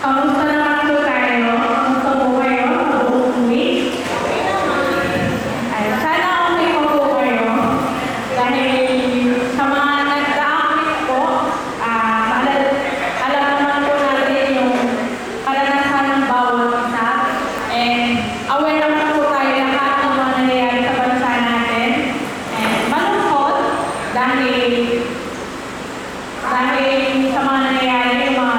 Kamusta naman po tayo? Kamusta po kayo? Buong week? Ay, sana okay po po kayo. Dahil sa mga nagdaang week po, alam naman po natin yung karanasan ng bawat isa. And aware naman po tayo lahat ng mga nangyayari sa bansa natin. And malungkot dahil sa mga nangyayari, yung mga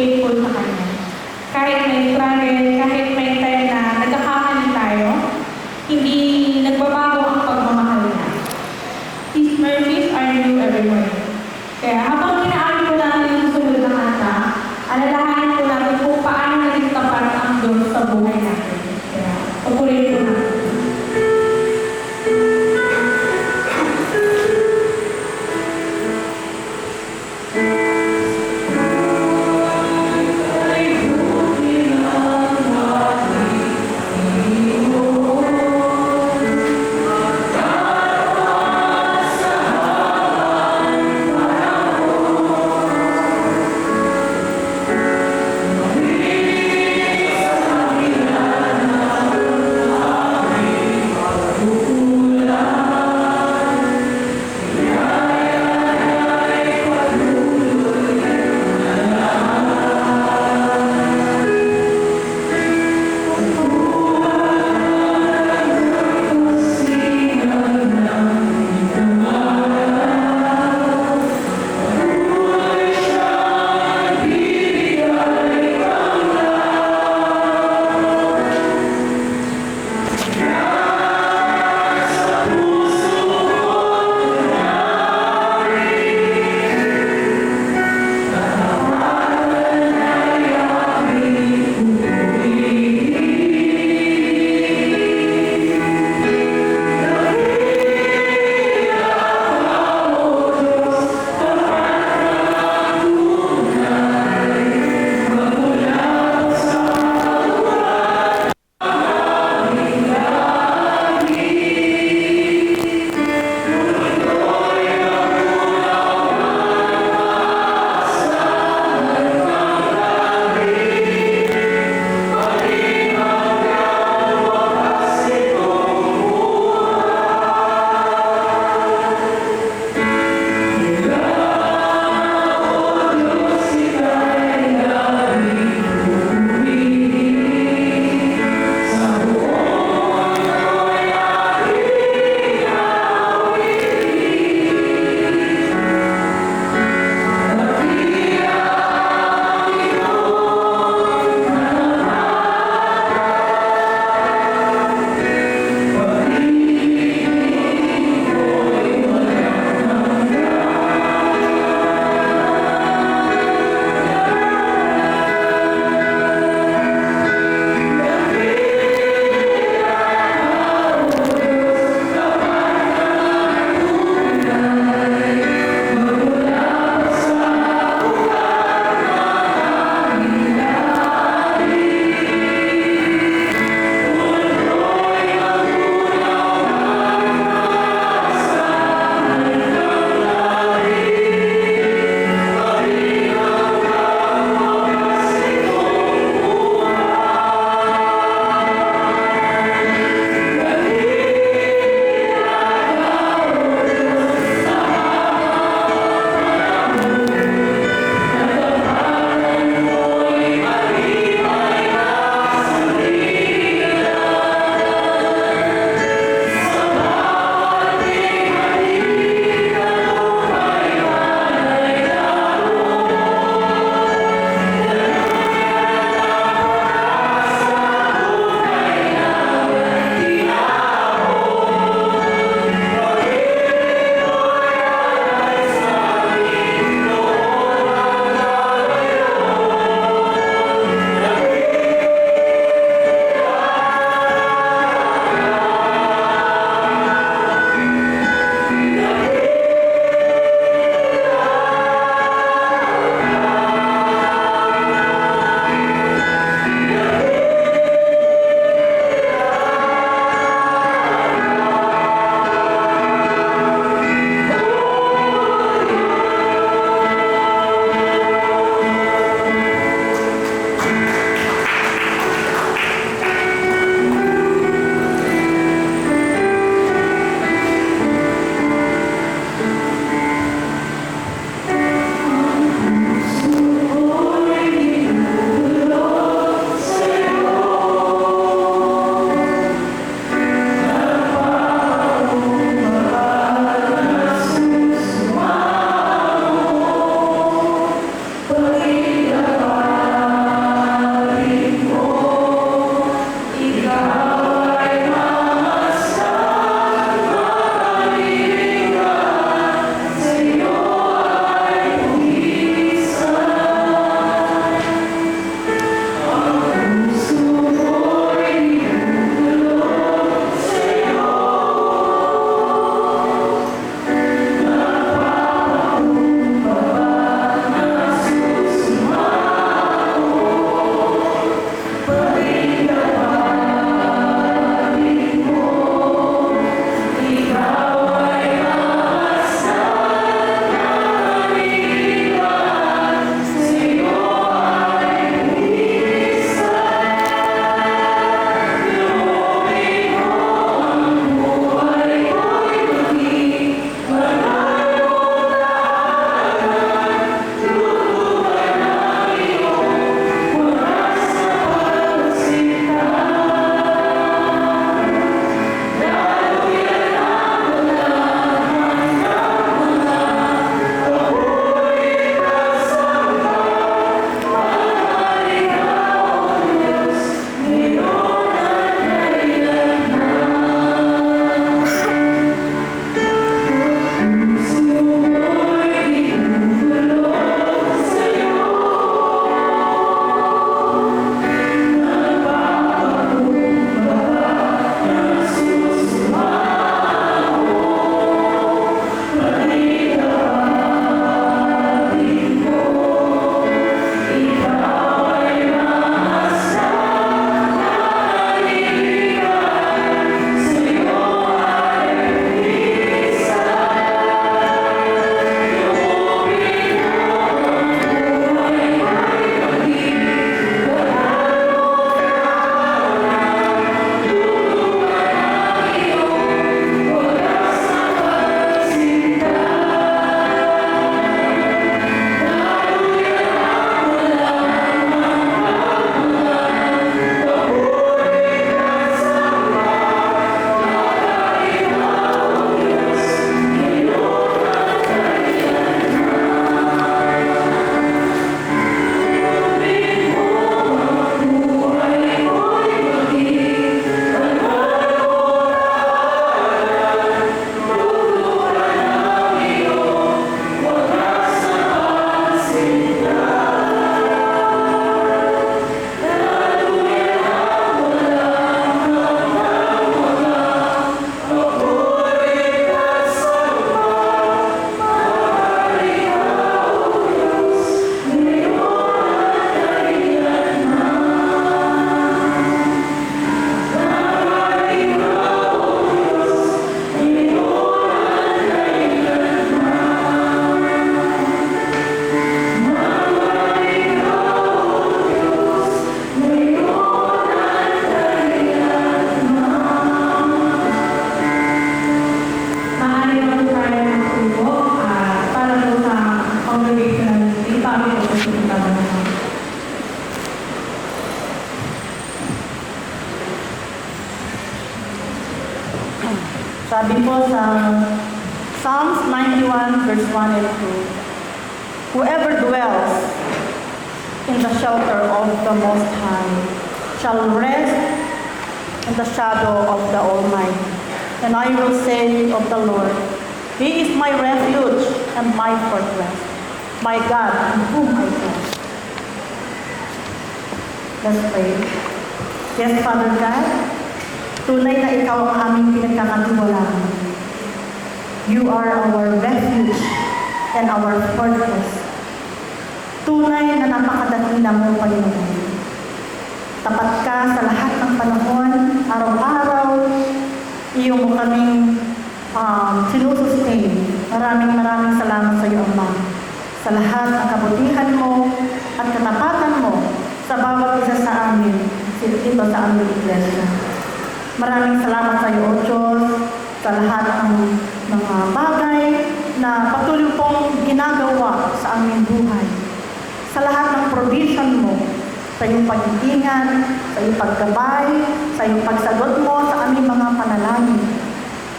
faithful sa Kanya. Kahit may struggle, kahit may time na nagkakamali tayo, hindi nagbabago ang pagmamahal niya. His mercies are new every morning. Kaya habang inaari ko natin yung sunod na kanta, alalahanin ko natin kung paano naging tapat ang Diyos sa buhay natin. Kaya, pagpulitin ko natin. Sabi po sa Psalms 91 verse 1 and 2, "Whoever dwells in the shelter of the Most High shall rest in the shadow of the Almighty. And I will say of the Lord, He is my refuge and my fortress, my God in whom I trust." Let's pray. Yes, Father God, tunay na Ikaw ang aming pinagkakatiwalaan. You are our refuge and our fortress. Tunay na napakadakila mo, Panginoon. Tapat ka sa lahat ng panahon, araw-araw, iyo mo kaming sinusustain. Maraming salamat sa iyo, Ama. Sa lahat ng kabutihan mo at katapatan mo sa bawat isa sa amin, dito sa aming iglesia. Maraming salamat sa iyo, O Diyos, sa lahat ng mga bagay na patuloy pong ginagawa sa aming buhay. Sa lahat ng provision mo, sa iyong pag-iingat, sa iyong paggabay, sa iyong pagsagot mo sa aming mga panalangin.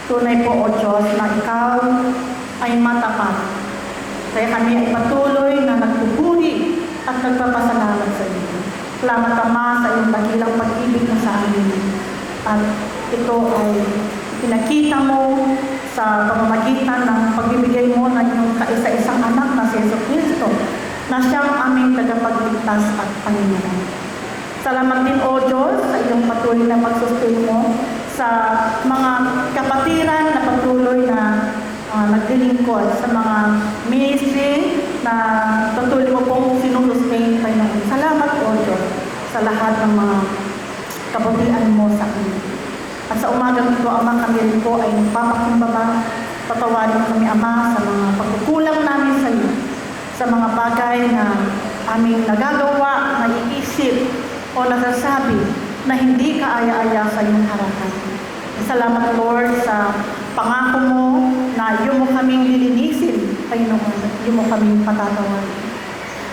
Tunay po, O Diyos, na Ikaw ay matapat. Kaya kami ay patuloy na nagpupuri at nagpapasalamat sa iyo. Salamat, Ama, sa iyong dakilang pag-ibig na sa amin. At ito ay pinakita mo sa pamamagitan ng pagbibigay mo ng iyong kaisa-isang anak na si Jesucristo, na siyang aming tagapagligtas at Panginoon. Salamat din, O Diyos, sa iyong patuloy na pagsustain mo sa mga kapatiran na patuloy na naglilingkod sa mga ministry na patuloy mo pong sinusustain, Panginoon. Salamat, O Diyos, sa lahat ng mga kabutihan mo sa amin. At sa umagang ito, Ama, kami rin po ay nagpapakumbaba. Patawarin kami, Ama, sa mga pagkukulang namin sa iyo, sa mga bagay na aming nagagawa, naiisip, o nasasabi na hindi kaaya-aya sa iyong harapan. Salamat, Lord, sa pangako mo na iyo mo kaming lilinisin, Panginoon, at iyo mo kaming patatawarin.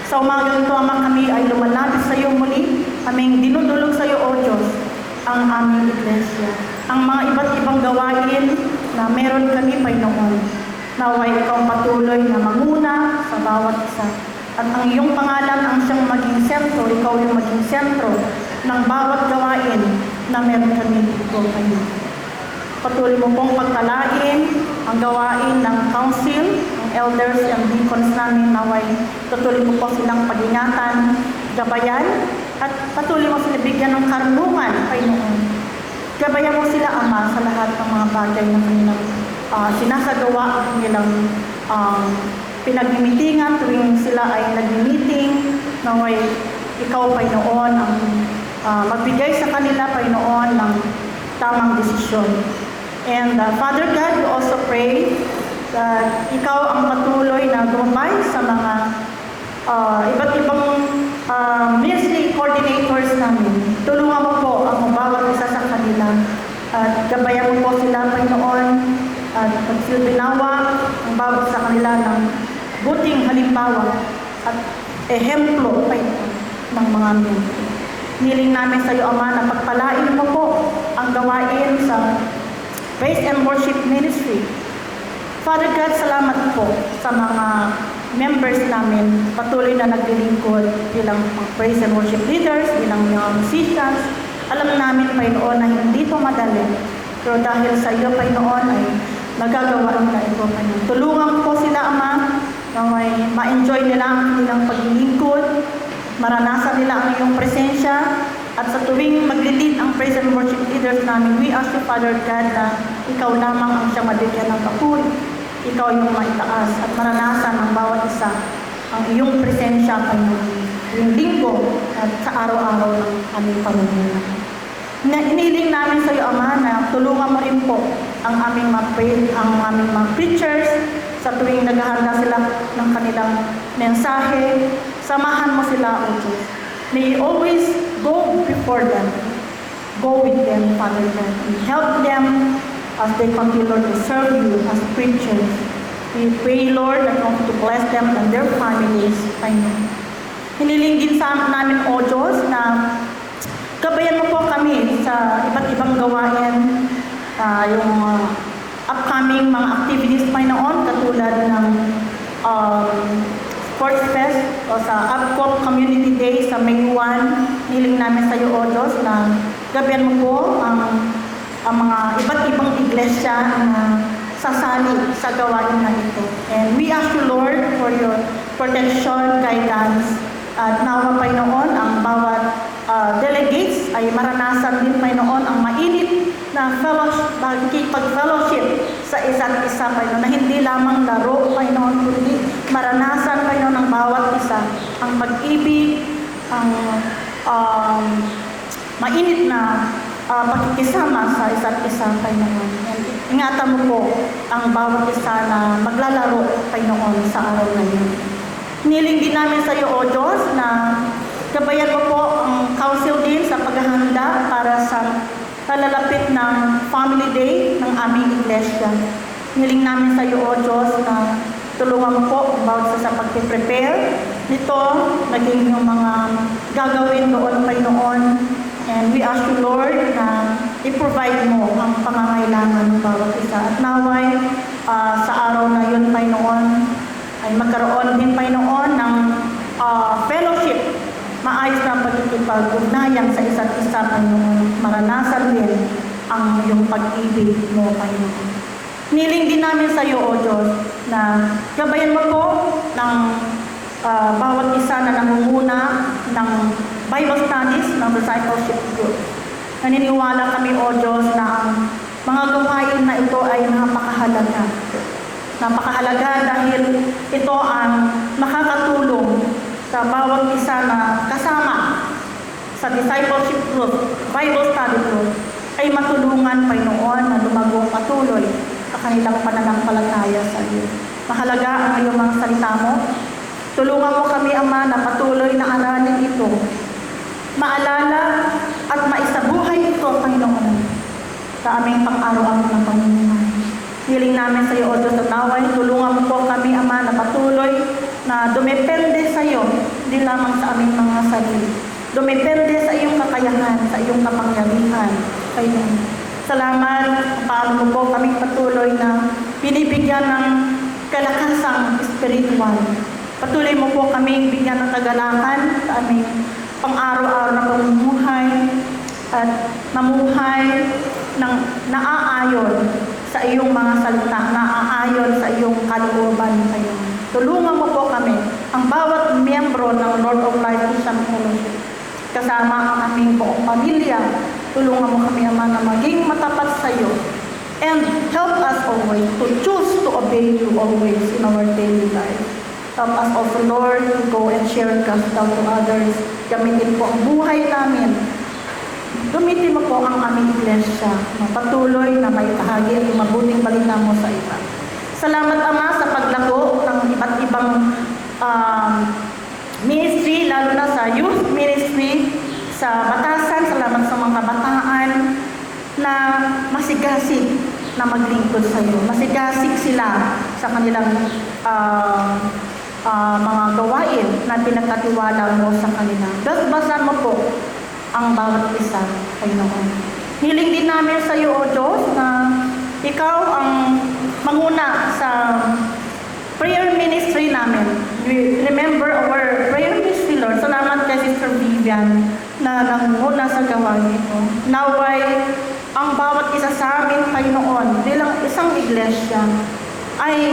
Sa umagang ito, Ama, kami ay lumalapit sa iyo muli, aming dinudulog sa iyo, O Diyos, ang aming iglesia, ang mga iba't ibang gawain na meron kami, Panginoon. Naway ikaw patuloy na manguna sa bawat isa. At ang iyong pangalan ang siyang maging sentro, ikaw yung maging sentro ng bawat gawain na meron kami dito, Panginoon. Patuloy mo pong pagpalain ang gawain ng council, ng elders and deacons namin, naway patuloy mo po silang pag-ingatan, gabayan, at patuloy mo sila bigyan ng karunungan, Panginoon. Gabayan mo sila, Ama, sa lahat ng mga bagay na kanilang sinasagawa, nilang pinag-meetingan tuwing sila ay nag-meeting, naway ikaw, Panginoon, ang magbigay sa kanila, Panginoon, ng tamang desisyon. And Father God, we also pray that ikaw ang patuloy na gumabay sa mga iba't ibang ministry coordinators namin. Tulungan mo po ang bawat isa sa kanila at gabayan mo po sila, Panginoon, at pagsilbinawa ang bawat sa kanila ng buting halimbawa at ehemplo, Panginoon, ng mga ministry. Niling namin sa iyo, Ama, na pagpalain mo po ang gawain sa Praise and Worship Ministry. Father God, salamat po sa mga members namin, patuloy na naglilingkod bilang praise and worship leaders, bilang mga musicians. Alam namin, Panginoon, na hindi ito madali. Pero dahil sa iyo, Panginoon, ay nagagawa nila ito, Panginoon. Tulungan po sila, Ama, na may ma-enjoy nila ang kanilang paglilingkod, maranasan nila ang iyong presensya, at sa tuwing maglilid ang praise and worship leaders namin, we ask you, Father God, na ikaw lamang ang siyang mabigyan ng papuri. Ikaw yung maitaas at maranasan ng bawat isa ang iyong presensya, Panginoon, yung linggo at sa araw-araw ng aming pamumuhay. Iniling namin sa iyo, Ama, na tulungan mo rin po ang aming mga preachers sa tuwing naghahanda sila ng kanilang mensahe. Samahan mo sila, O Diyos. May you always go before them. Go with them, Father God, and help them as they continue to serve you as preachers. We pray, Lord, that you to bless them and their families. Amen. Hiniling din sa namin, O Diyos, na gabayan mo po kami sa iba't ibang gawain, yung aming mga activities, Panginoon, katulad ng Sports Fest o sa Upcop Community Day sa May 1, hiling namin sa iyo, O Diyos, na gabihan mo po ang mga iba't ibang iglesia na sasali sa gawain na ito. And we ask you, Lord, for your protection, guidance, at nawa, Panginoon, ang bawat delegates ay maranasan din, Panginoon, ang mainit na pag-fellowship sa isa't isa, Panginoon, na hindi lamang laro, Panginoon, kundi maranasan, Panginoon, ng bawat isa ang pag-ibig, ang mainit na pakikisama sa isa't isa, Panginoon. And ingatan mo po ang bawat isa na maglalaro, Panginoon, sa araw na yun. Niling din namin sa iyo, O Diyos, na gabayan mo po ang council din sa paghahanda para sa kalalapit ng Family Day ng aming iglesia. Niling namin sa iyo, O Diyos, na tulungan mo po bawat sa pag-prepare nito, naging yung mga gagawin doon, Panginoon. And we ask you, Lord, na i-provide mo ang pangangailangan ng bawat isa. At naway, sa araw na yun, Panginoon, ay magkaroon din, Panginoon, ng fellowship, maayos na pagkikipag-ugnayan sa isa't isa, Panginoon. Maranasan din ang iyong pag-ibig mo, Panginoon. Niling din namin sa iyo, O Diyos, na gabayan mo po ng bawat isa na nangunguna ng Bible studies ng discipleship group. Naniniwala kami, O Diyos, na ang mga gawain na ito ay napakahalaga. Napakahalaga dahil ito ang makakatulong sa bawat isa na kasama sa discipleship group, Bible study group, ay matulungan, Panginoon, na lumagong patuloy sa kanilang pananampalataya sa iyo. Mahalaga ang iyong mga salita mo. Tulungan mo kami, Ama, na patuloy na aralin ito. Maalala at maisabuhay ito, Panginoon, sa aming pang-araw-araw ng pamumuhay. Hiling namin sa iyo, O Diyos, at naway, tulungan mo po kami, Ama, na patuloy na dumepende sa iyo, hindi lamang sa aming mga sarili. Dumepende sa iyong kakayahan, sa iyong kapangyarihan. Panginoon, salamat, paano mo po kaming patuloy na binibigyan ng kalakasang spiritual. Patuloy mo po kaming bigyan ng kagalakan sa aming pang-araw-araw na pamumuhay at mamuhay ng naaayon sa iyong mga salita, naaayon sa iyong kalooban, Panginoon. Tulungan mo po kami, ang bawat miyembro ng Lord of Life Christian Fellowship, kasama ang aming buong pamilya. Tulungan mo kami, Ama, na maging matapat sa iyo. And help us always to choose to obey you always in our daily life. Help us also, Lord, to go and share gospel to others. Gamitin po ang buhay namin. Gamitin mo po ang aming iglesia na patuloy na may kahagi at mabuting balita mo sa iba. Salamat, Ama, sa paglago ng iba't ibang ministry, lalo na sa youth ministry, sa batasan. Salamat sa mga kabataan na masigasig na maglingkod sa iyo. Masigasig sila sa kanilang mga gawain na pinagkatiwala mo sa kanila. Basbasan mo po ang bawat isa, Panginoon. Hiling din namin sa iyo, O Diyos, na ikaw ang manguna sa prayer ministry namin. We remember our prayer ministry, Lord. Salamat kay Sister Vivian na nanguna sa gawain ito. Naway, ang bawat isa sa amin, Panginoon, bilang isang iglesia, ay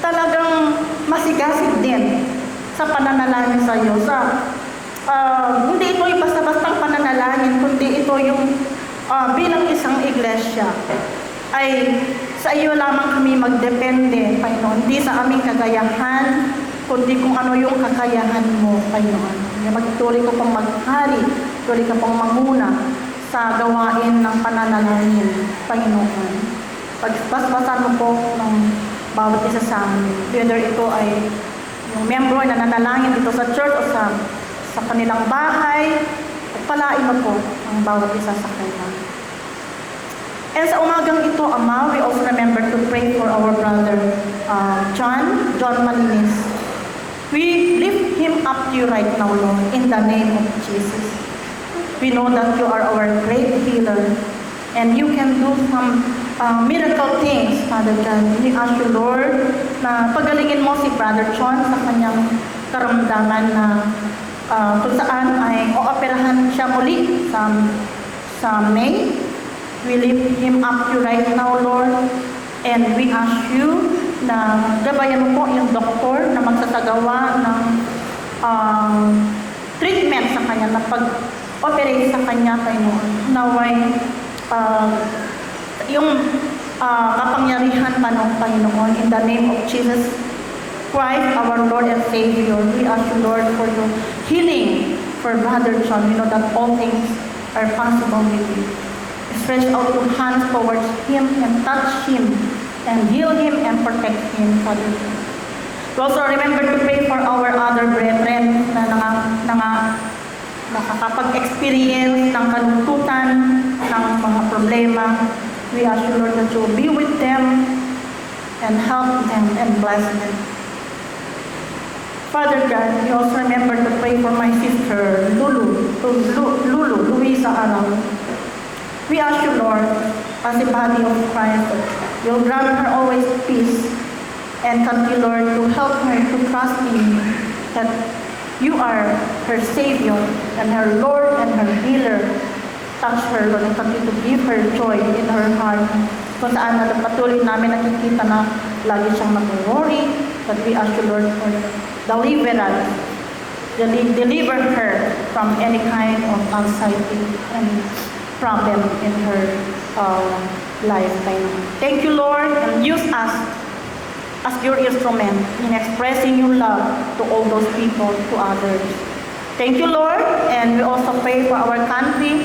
talagang masigasig din sa pananalangin sa iyo. Hindi ito yung basta-bastang pananalangin, kundi ito yung bilang isang iglesia ay sa iyo lamang kami magdepende, Panginoon. Hindi sa aming kagayahan, kundi kung ano yung kakayahan mo, Panginoon. Magtuloy ko pang maghari, tuloy ka pang manguna sa gawain ng pananalangin, Panginoon. Pagbasbasan mo po ng bawat isa sa amin. Whether ito ay yung member na nanalangin dito sa church o sa kanilang bahay, palain mo po ang bawat isa sa kanila. And sa umagang ito, Ama, we also remember to pray for our brother John Malinis. We lift him up to you right now, Lord, in the name of Jesus. We know that you are our great healer, and you can do some miracle things, Father God. We ask you, Lord, na pagalingin mo si Brother John sa kanyang karamdaman na kung saan ay ooperahan siya muli sa May. We lift him up to you right now, Lord. And we ask you na gabayan mo po yung doktor na magsasagawa ng treatment sa kanya, na pag-operate sa kanya, Panginoon. Naway yung kapangyarihan pa ng Panginoon, in the name of Jesus Christ, our Lord and Savior, we ask you, Lord, for your healing for Brother John. We know that all things are possible with you. Stretch out your hands towards him and touch him and heal him and protect him, Father. We also remember to pray for our other brethren na nakakapag-experience ng kalungkutan, ng mga problema. We ask you, Lord, that you will be with them and help them and bless them. Father God, we also remember to pray for my sister, Luisa Arang. We ask you, Lord, as the body of Christ, you'll grant her always peace and continue, Lord, to help her to trust in you, that you are her Savior and her Lord and her healer. Touch her, Lord, and continue to give her joy in her heart. Kung saan na patuloy namin nakikita na lagi siyang mag-worry, but we ask you, Lord, for deliverance. Deliver her from any kind of anxiety and problem in her life. Thank you, Lord, and use us as your instrument in expressing your love to all those people, to others. Thank you, Lord, and we also pray for our country.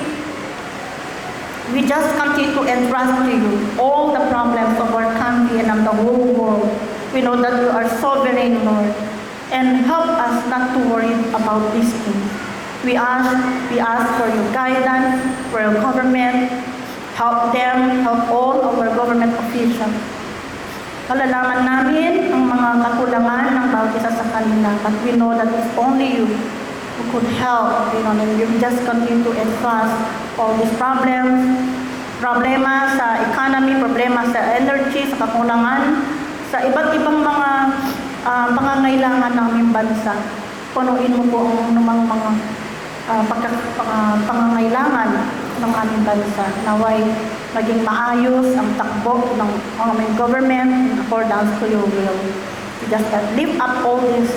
We just continue to entrust to you all the problems of our country and of the whole world. We know that you are sovereign, Lord, and help us not to worry about these things. We ask for your guidance, for your government. Help them, help all our government officials. Kalalaman namin ang mga kakulangan ng bawat isa sa kanila, but we know that it's only you who could help, and you just continue to entrust all these problems, problema sa economy, problema sa energy, sa kakulangan, sa iba't ibang mga pangangailangan ng aming bansa. Punuin mo po ang anumang mga pangangailangan ng aming bansa. Naway maging maayos ang takbo ng aming government in accordance to your will. We just lift up all this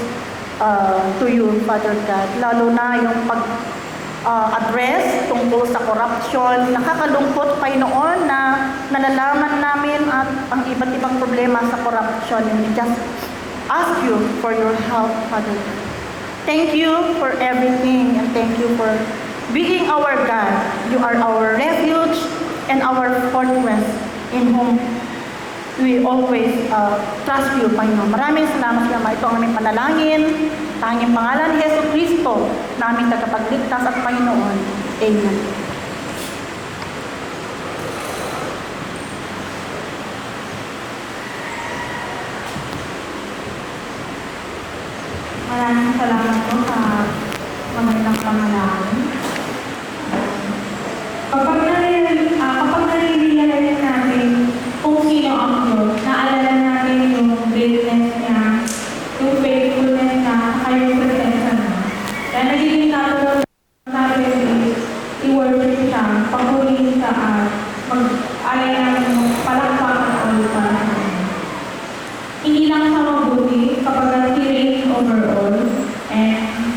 to you, Father God. Lalo na yung address tungkol sa corruption. Nakakalungkot pa noon na nalalaman namin at ang iba't ibang problema sa corruption. And we just ask you for your help, Father. Thank you for everything, and thank you for being our God. You are our refuge and our fortress in whom we always trust you, Panginoon. Maraming salamat sa ito ang aming panalangin. Tanging pangalan ni Yesu Kristo, naming tagapagligtas at Panginoon. Amen. Maraming salamat po sa magandang panalangin. Kapag nare-realize natin kung sino ang Diyos, naalala natin yung greatness niya, yung faithfulness niya, saka yung presensya niya. Kaya nagiging natural natin i-worship siya, pagpunin siya at mag-alay ng palakpakan at ulitan. Hindi lang siya mabuti kapag he reigns over all, and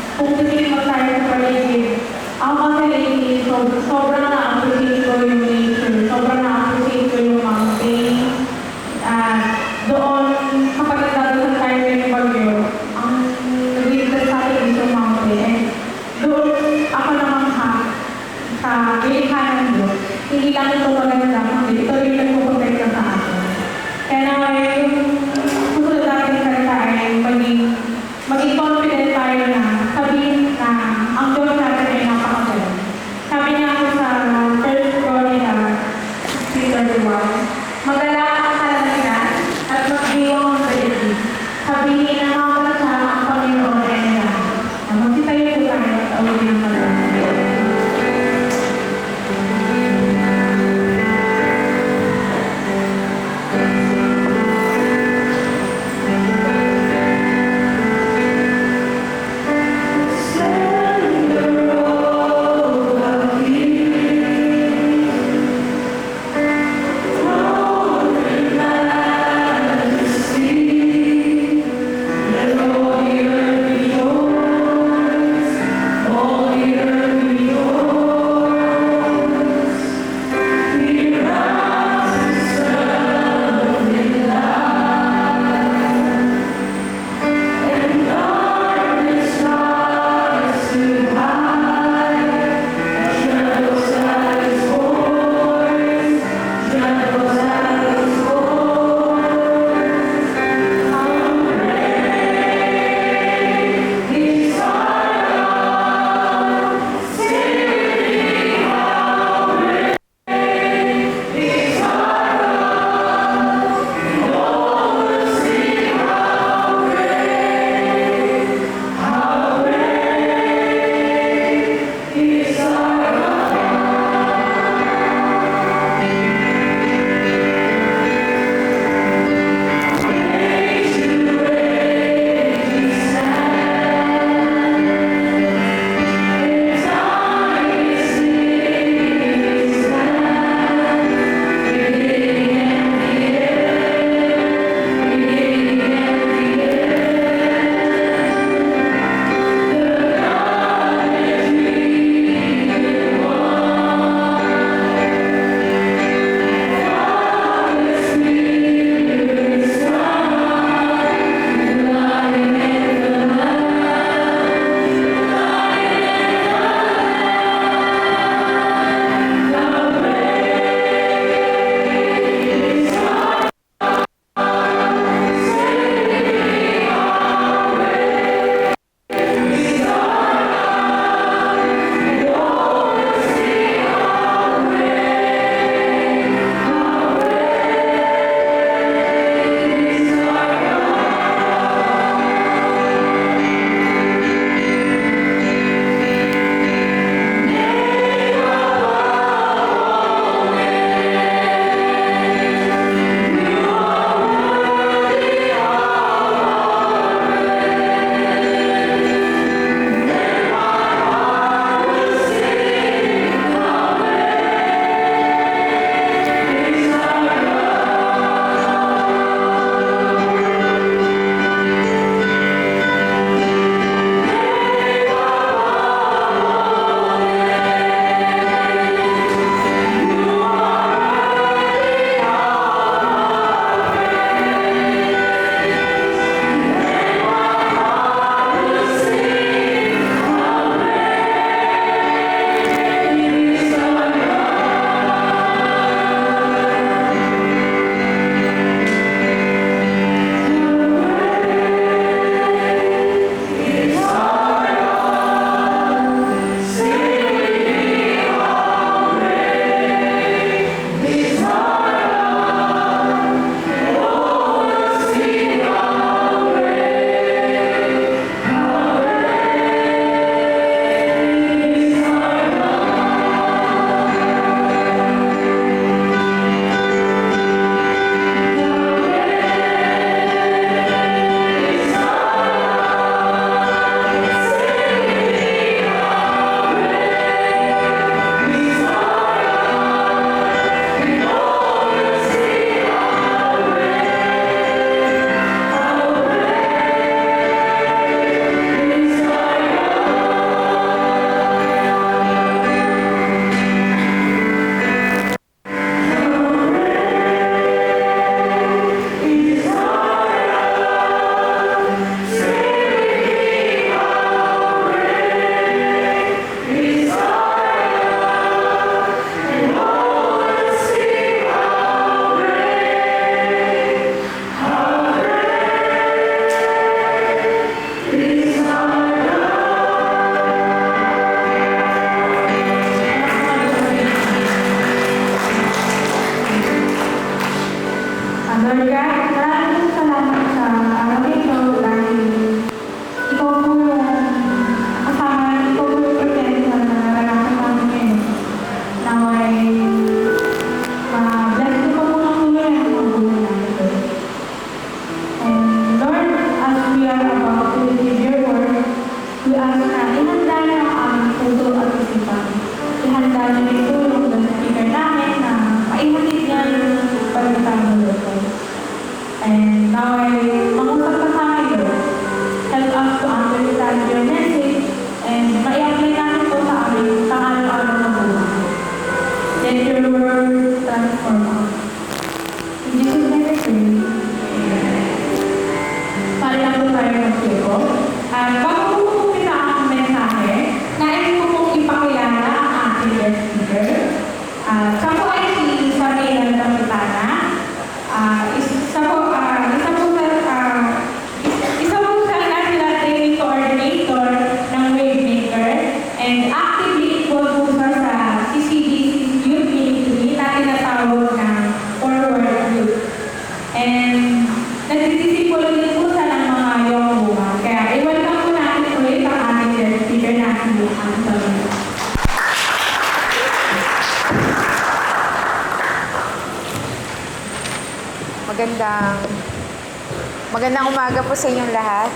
magandang umaga po sa inyong lahat.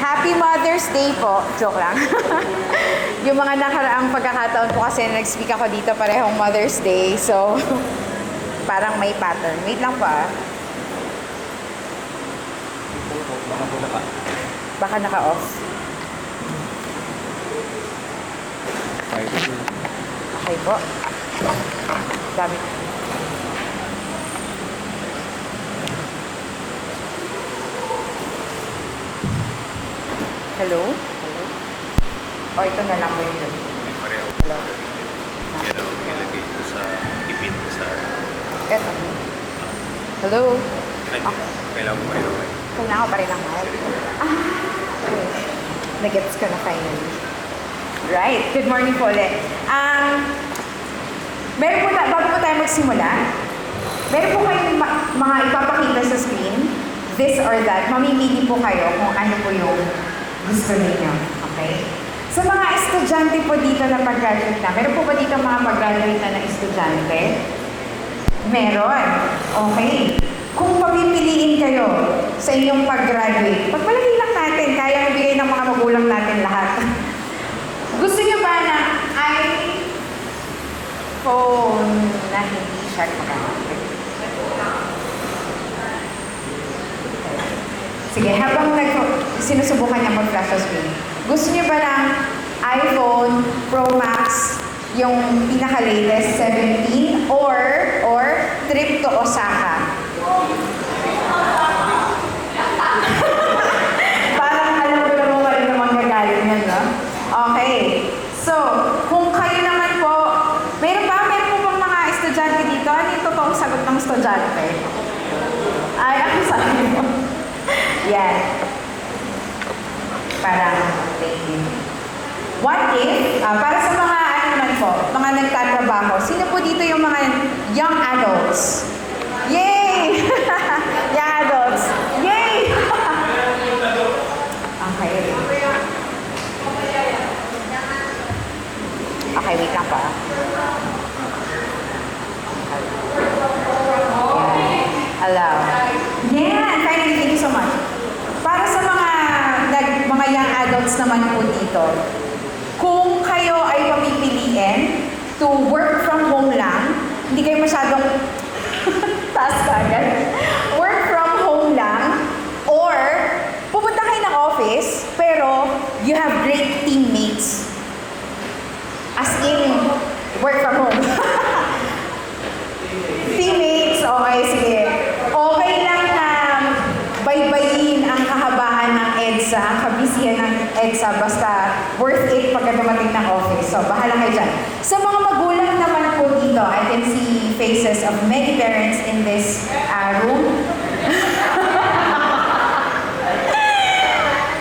Happy Mother's Day po. Joke lang. Yung mga nakaraang pagkakataon po kasi nag-speak ako dito parehong Mother's Day. So, parang may pattern. Wait lang po ah. Baka naka-off. Okay po. Dami. Hello? Hello? O, ito na lang po yun. Pareho. Hello? Yan ang ilagay ko sa ipin ko sa... Eto. Hello? Ay, kailangan ko kayo. Kailangan ko pa rin ang mic. Okay. Nag-gets ko na finally. Right. Good morning po ulit. Meron po bago po tayo magsimula, meron po kayong mga ipapakita sa screen, this or that. Mamimili po kayo kung ano po yung gusto ninyo. Okay? Sa mga estudyante po dito na pag-graduate na, meron po ba dito mga pag-graduate na estudyante? Meron. Okay. Kung papipiliin kayo sa inyong pag-graduate, pagpalagay lang natin, kaya ibigay ng mga magulang natin lahat. Gusto niyo ba na iPhone na hindi siya magamit? Sige, habang sinusubukan niya mag-flash sa screen, gusto niyo ba ng iPhone Pro Max, yung pinaka-latest 17, or trip to Osaka? Parang alam ko na mo rin naman gagaling yan, no? Okay. So, kung kayo naman po, meron po bang mga estudyante dito? Ano yung totoong sagot ng estudyante? Ay, ako sabi mo. Yan. Parang, thank you. What if, para sa mga ano naman po, mga nagtatrabaho, sino po dito yung mga young adults? Yay! Young adults. Yay! Okay. Okay, wait lang pa. Hello. Yeah, finally, thank you so much. Para sa mga young adults naman po dito, kung kayo ay papipiliin to work from home lang, hindi kayo masyadong task agad. Work from home lang, or pupunta kayo ng office, pero you have great teammates. As in, work from home. Teammates, okay, sige. Okay lang na baybayin ang kahabaan ng EDSA, ang kabisihan ng EDSA, basta worth it pagka dumating ng office. So, bahala kayo dyan. Sa mga magulang naman po dito, I can see faces of many parents in this room.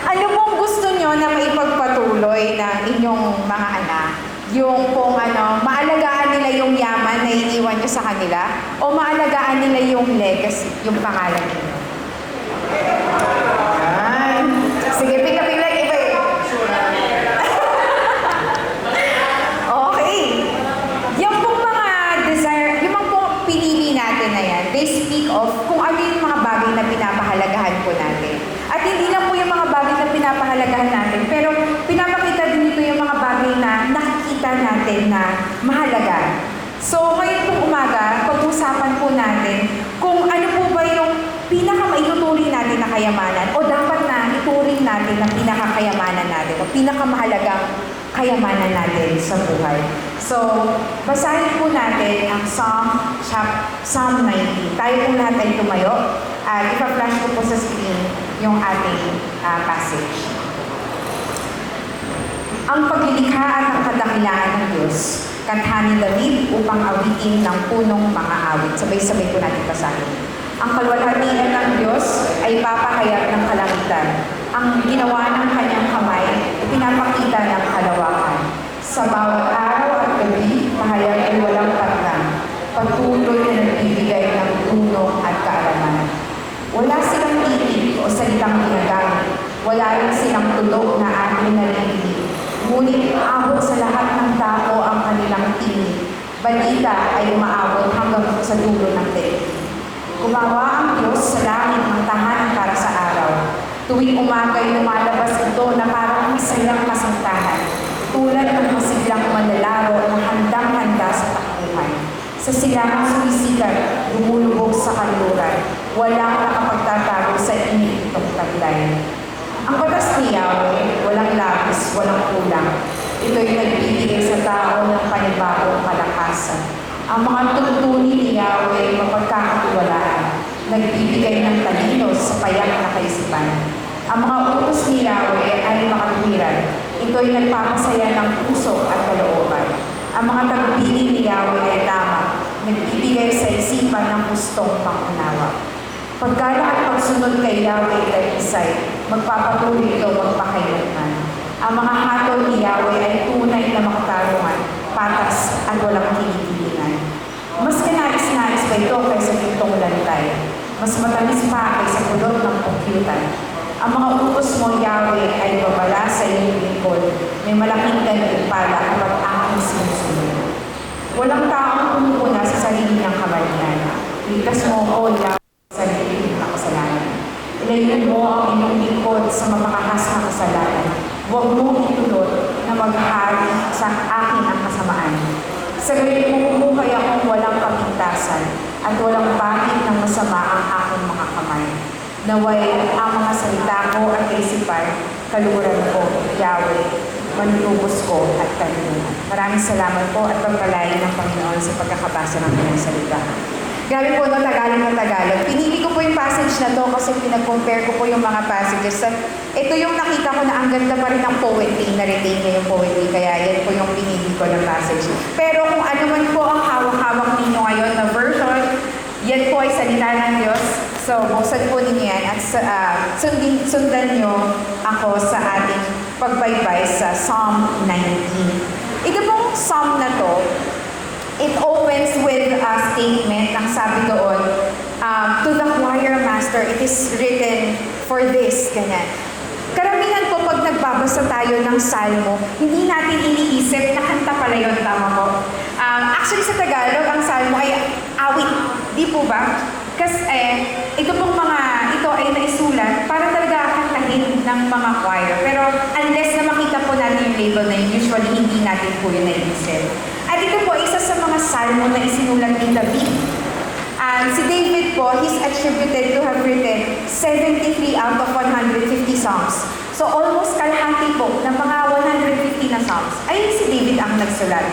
Ano pong gusto nyo na maipagpatuloy ng inyong mga anak? Yung kung maalagaan nila yung yaman na iniwan nyo sa kanila, o maalagaan nila yung legacy, yung pangalan nila? Sige, pick up like iba eh. Okay. Yung pong mga desire, yung mga pong pinili natin na yan, they speak of kung ano yung mga bagay na pinapahalagahan po natin. At hindi lang po yung mga bagay na pinapahalagahan natin, pero pinapakita din ito yung mga bagay na nakikita natin na mahalaga. So, ngayon pong umaga, pag-usapan po natin kung ano po ba yung pinaka-maituturing natin na kayamanan o dapat na ituring natin na pinaka-kayamanan natin o pinakamahalagang kayamanan natin sa buhay. So, basahin po natin ang Psalm 19. Tayo po lahat ay tumayo at ipa-flash ko po sa screen yung ating passage. Ang paglilikha at ang kadakilaan ng Diyos, kantha ni David upang awitin ng punong mga awit. Sabay-sabay po natin basahin. Ang kalwalhatian ng Diyos ay papahayag ng kalangitan. Ang ginawa ng kanyang kamay, pinapakita ng kalawakan. Sa bawat araw at gabi, mahayag ay walang patlang. Patuloy na nagbibigay ng tulong at kaalaman. Wala silang titig o salitang ginagamit. Wala rin silang tunog na ating naririnig. Ngunit aabot sa lahat ng tao ang kanilang tinig. Balita ay umaabot hanggang sa dulo ng daigdig. Gumawa ang Diyos sa langit ng tahanan para sa araw. Tuwing umaga'y lumalabas ito na parang masayang kasintahan, tulad ng masiglang manlalaro na handang-handa sa takbuhan. Sa silangang sumisikat, lumulubog sa kanluran, walang nakapagtatago sa init itong taglay. Ang batas ni Yahweh, walang labis, walang kulang. Ito'y nagbibigay sa tao ng panibagong kalakasan. Ang mga tuntunin ni Yahweh mapagkakatiwalaan, nagbibigay ng talino sa payak na kaisipan. Ang mga utos ni Yahweh ay makatuwiran. Ito'y nagpapasaya ng puso at kalooban. Ang mga tagubilin ni Yahweh ay tama, nagbibigay sa isipan ng gustong pangunawa. Paggalang at pagsunod kay Yahweh ay isay, magpapatuloy ito magpakailanman. Ang mga hatol ni Yahweh ay tunay na makatarungan, patas at walang kinikilingan. Mas kanais-nais pa ito kaysa gintong lantay. Mas matamis pa kaysa pulot ng pukyutan. Ang mga utos mo, Yahweh, ay babala sa iyong lingkod. May malaking gantimpala kapag aking sinusunod. Walang taong pumupuna sa sarili niyang kamalian. Ligtas mo, O Yahweh, sa sarili ng kasalanan. Ilayin mo ang inyong lingkod sa mapakahas na kasalanan. Huwag mong itulot na maghari sa akin ang kasamaan. Sa gayon pumumuhay akong walang kapintasan at walang bakit ng masama ang aking mga kamay. Naway ang mga salita ko at kaisipan, kaluhuran ko, Yahweh, manunubos ko at kanina. Maraming salamat po at pagpalain ng Panginoon sa pagkakabasa ng kanyang salita. Grabe po, no, Tagalog na Tagalog. Pinili ko po yung passage na to kasi pinag-compare ko po yung mga passages. Ito yung nakita ko na ang ganda pa rin ng poetry, na-retain niya yung poetry, kaya yan po yung pinili ko ng passage. Pero kung ano man po ang hawak-hawak ninyo ngayon na version, yan po ay salita ng Diyos. So, buksan po ninyo yan at sundan nyo ako sa ating pagbaybay sa Psalm 19. Ito pong Psalm na to, it opens with a statement ang sabi doon, to the choir master, it is written for this, ganyan. Karamihan po pag nagbabasa tayo ng salmo, hindi natin iniisip na kanta pala yun, tama po. Actually sa Tagalog, ang salmo ay awit, di po ba? Kasi ito ay naisulat para talaga kantahin ng mga choir. Pero unless na makita po natin yung label na yun, usually hindi natin po yun naisip. At ito po, isa sa mga salmo na isinulat ni David. Si David po, he's attributed to have written 73 out of 150 songs. So almost kalahati po ng mga 150 na songs ay si David ang nagsulat.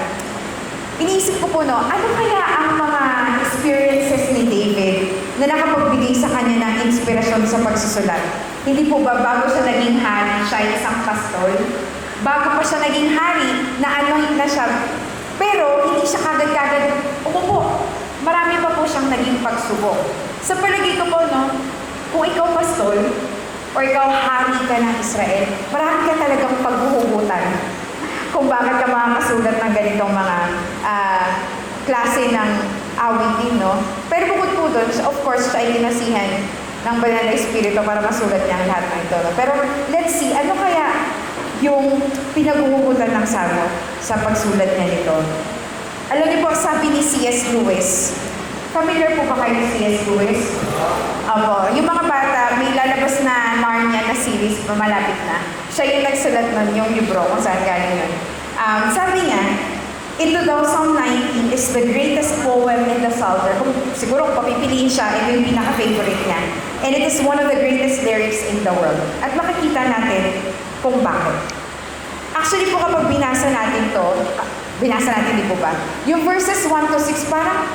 Iniisip ko po, no, ano kaya ang mga experiences ni David na nakapagbigay sa kanya ng inspirasyon sa pagsusulat? Hindi po ba bago siya naging hari, siya ay isang pastol? Bago pa siya naging hari, na-anoint na siya. Pero hindi siya kagad-kagad umupo. Marami pa po siyang naging pagsubok. Sa palagay ko po, no, kung ikaw pastol, o ikaw hari ka ng Israel, marami ka talagang paghuhugutan kung bakit ka makakasulat ng ganitong mga klase ng awitin, no? Pero bukod po doon, of course, siya ay linasihan ng banal na espiritu para masulat niya ang lahat ng ito. No? Pero let's see, ano kaya yung pinaghuhugutan ng Salmo sa pagsulat niya nito? Alam niyo po, sabi ni C.S. Lewis, familiar po ba kayo ni C.S. Lewis? Opo, yung mga bata, may lalabas na Narnia na series, malapit na. Siya yung nagsulat nun, yung libro, kung saan galing yun. Sabi niya, ito daw, Psalm 19 is the greatest poem in the Psalter. Kung siguro kung papipiliin siya, ito yung pinaka-favorite niya. And it is one of the greatest lyrics in the world. At makikita natin kung bakit. Actually po kapag binasa natin to, di po ba? Yung verses 1 to 6, parang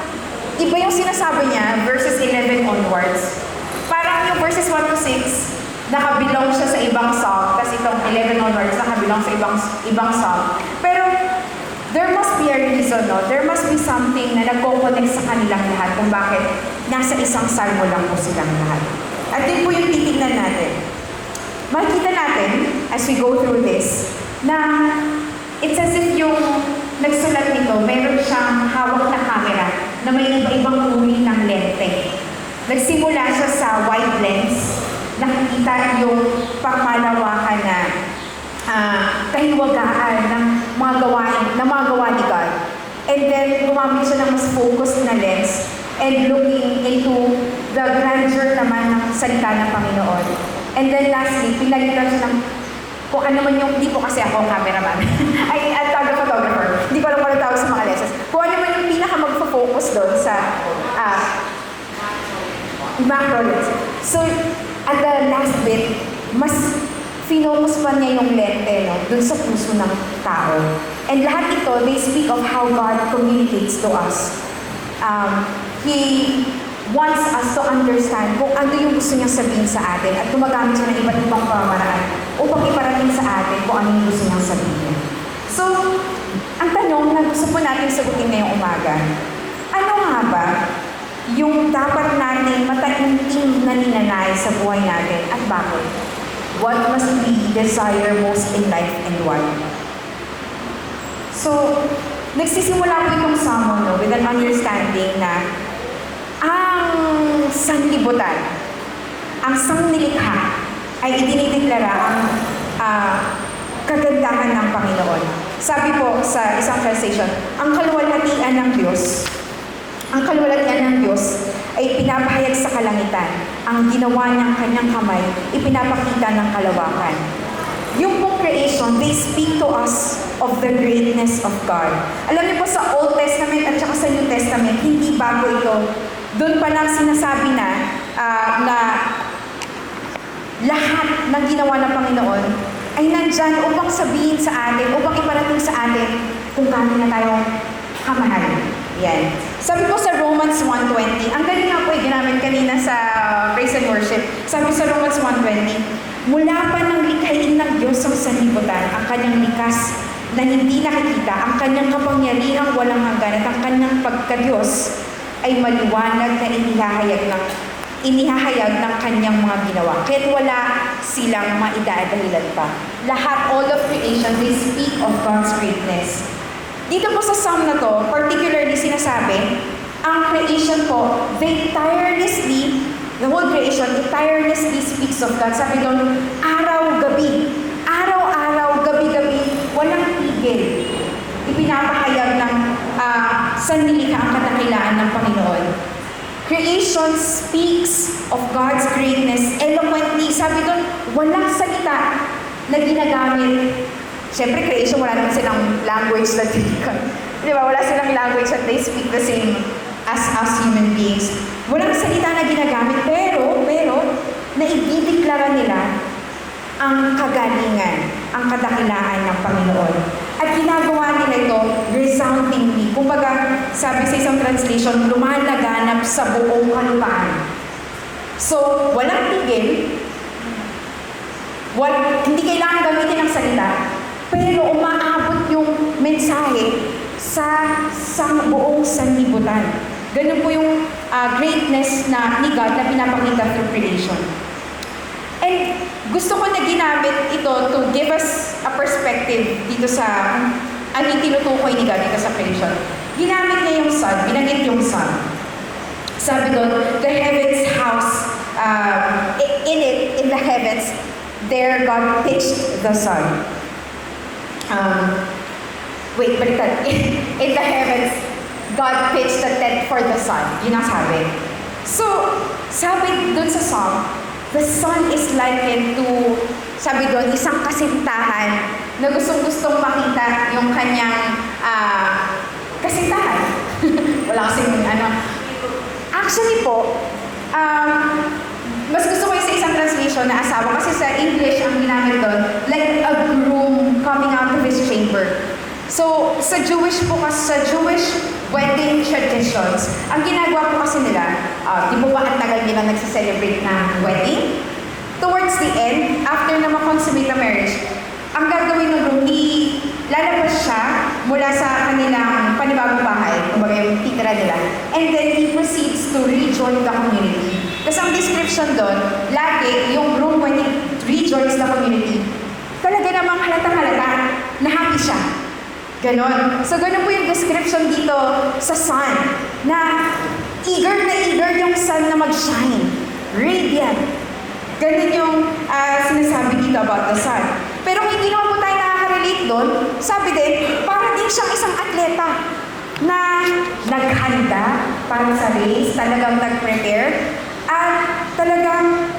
iba yung sinasabi niya, verses 11 onwards. Parang yung verses 1 to 6, nakabilong siya sa ibang psalm, kasi itong 11 onwards, nakabilong sa ibang psalm. Pero, there must be a reason, no? There must be something na nagko-connect sa kanilang lahat kung bakit nasa isang salmo lang po silang lahat. At yun po yung titignan natin. Makikita natin, as we go through this, na it's as if yung nagsulat nito, meron siyang hawak na camera na may iba-ibang uri ng lente. Nagsimula siya sa wide lens, nakikita yung pangmalawakan na kahiwagaan ng mga gawa ni God. And then, gumamit siya ng mas focused na lens and looking into the grandeur naman ng salita ng Panginoon. And then lastly, pinalitan siya ng kung ano man yung, hindi po kasi ako cameraman, ay photographer, hindi ko alam kung ano tawag sa mga lessons. Kung ano man yung pinaka magpo-focus doon sa macro lesson. So, at the last bit, mas finocus pa niya yung lente, no, dun sa puso ng tao. And lahat ito, they speak of how God communicates to us. He wants us to understand kung ano yung gusto niyang sabihin sa atin at gumagamit siya ng iba't ibang pamamaraan upang iparating sa atin kung ano yung gusto niyang sabihin. So, ang tanong na gusto po natin sagutin ngayong umaga, ano nga ba yung dapat natin mataimtim na ninanay sa buhay natin at bakit? What must we desire most in life and why? So, nagsisimula po itong sermon with an understanding na ang sanlibutan, ang sangnilikha ay idinideklara ang kagandahan ng Panginoon. Sabi po sa isang translation, ang kaluwalhatian ng Diyos ay pinapahayag sa kalangitan. Ang ginawa niyang kanyang kamay, ipinapakita ng kalawakan. Yung pong creation, they speak to us of the greatness of God. Alam niyo po sa Old Testament at saka sa New Testament, hindi bago ito. Doon pa lang sinasabi na lahat ng ginawa ng Panginoon ay nandyan upang sabihin sa atin, upang iparating sa atin kung gaano na tayo kamahal. Yan. Sabi po sa Romans 1:20, ang galing nga po ginamit kanina sa praise and worship. Sabi sa Romans 1:20, mula pa nang likhain ng Diyos ang sanlibutan, ang kanyang likas na hindi nakikita, ang kanyang kapangyarihang walang hanggan at ang kanyang pagka-Diyos ay maliwanag na inihahayag ng kanyang mga ginawa. Kahit wala silang maidadahilan pa. Lahat, all of creation, they speak of God's greatness. Dito po sa psalm na to, particularly sinasabi, ang creation po, the whole creation, it tirelessly speaks of God. Sabi doon, araw-gabi, gabi-gabi, walang tigil. Ipinapahayag ng sanlilikha ang kadakilaan ng Panginoon. Creation speaks of God's greatness eloquently. Sabi doon, walang salita na ginagamit. Siyempre, creation, wala naman silang language that di ba? Wala silang language that they speak the same as us human beings. Walang salita na ginagamit, pero, naibideklara nila ang kagalingan, ang kadakilaan ng Panginoon. At ginagawa nila ito resoundingly. Kumbaga, sabi sa isang translation, lumalaganap sa buong kalupaan. So, walang tigil, hindi kailangan gamitin ang salita, pero umaabot yung mensahe sa buong sanlibutan. Ganun po yung greatness ni God na pinapakita through creation. And gusto ko na ginamit ito to give us a perspective dito sa ano yung tinutukoy ni God dito sa creation. Ginamit niya yung sun, binanggit yung sun. Sabi doon, the heavens house, in the heavens, there God pitched the sun. Baliktad. In the heavens, God pitched the tent for the sun. Yun ang sabi. So, sabi doon sa song, the sun is likened to, sabi doon, isang kasintahan na gustong-gustong makita yung kanyang kasintahan. Wala kasing Actually po, mas gusto ko yung sa isang translation na asawa kasi sa English ang ginamit doon, like a groom coming out of his chamber. So, sa Jewish wedding traditions, ang ginagawa po kasi nila, di po ba ang tagal nila nagsiselebrate ng wedding? Towards the end, after na ma-consummate ang marriage, ang gagawin ng groom, lalabas siya mula sa kanilang panibagong bahay, kumbaga yung titira nila, and then he proceeds to rejoin the community. Kasi ang description doon, lagi yung groom when he rejoins the community, talaga namang halatang-halata na happy siya. Ganon. So, ganon po yung description dito sa sun, na eager yung sun na mag-shine. Radiant. Ganon yung sinasabi dito about the sun. Pero kung hindi naman po tayo nakaka-relate doon, sabi din, para din siyang isang atleta. na naghanda para sa race, talagang nag-prepare, at talagang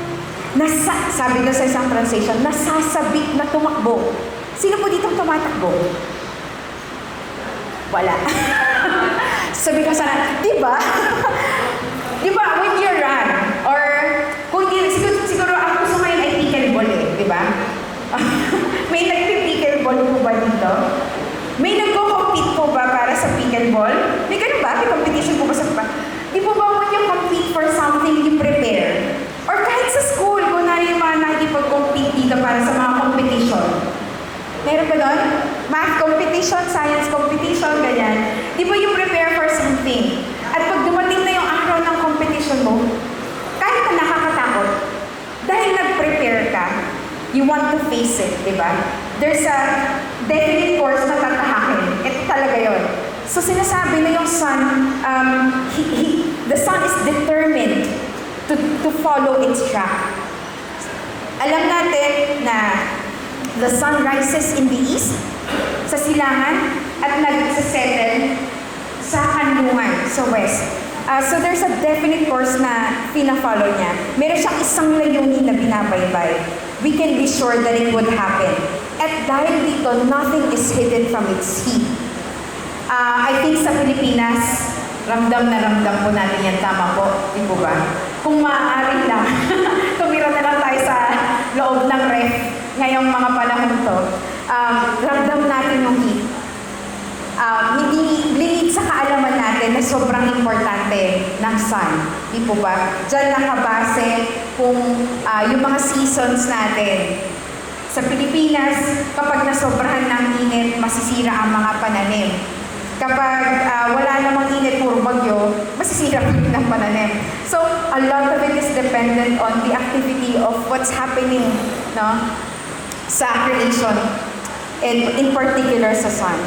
sabi ko sa isang translation, nasasabik na tumakbo. Sino po ditong tumatakbo? Wala. Sabi ko sana, di ba? Di ba, when you run, or kung di, siguro ang gusto ngayon ay pickleball di ba? May nagpi-pickleball po ba dito? May nagko-compete po ba para sa pickleball? May ganun ba? May competition po ba sa di po ba when you compete for something, you prepare? Or kahit sa school, kung yung mga nagipag-compete dito para sa mga competition. Meron ba doon? Math competition, science competition, ganyan. Di ba you prepare for something? At pag dumating na yung araw ng competition mo, kahit na nakakatakot, dahil nag-prepare ka, you want to face it, di ba? There's a definite course na tatahakin. Ito talaga yun. So sinasabi na yung son, the son is determined to follow its track. Alam natin na the sun rises in the east, sa silangan, at nagsasettle sa kanlungan, sa west. So there's a definite course na pina-follow niya. Meron siyang isang layunin na binabaybay. We can be sure that it would happen. At dahil dito, nothing is hidden from its heat. I think sa Pilipinas, ramdam na ramdam po natin yan. Tama po, di po ba? Kung maaari lang, tumira na lang tayo sa loob ng ref ngayong mga panahon to. Ramdam natin yung heat. Hindi limit sa kaalaman natin na sobrang importante ng sun. Di po ba? Diyan nakabase kung yung mga seasons natin. Sa Pilipinas, kapag nasobrahan ng init, masisira ang mga pananim. Kapag wala namang init, puro bagyo, masisira pa rin ang pananim. So, a lot of it is dependent on the activity of what's happening, no, sa creation, and in particular sa sun.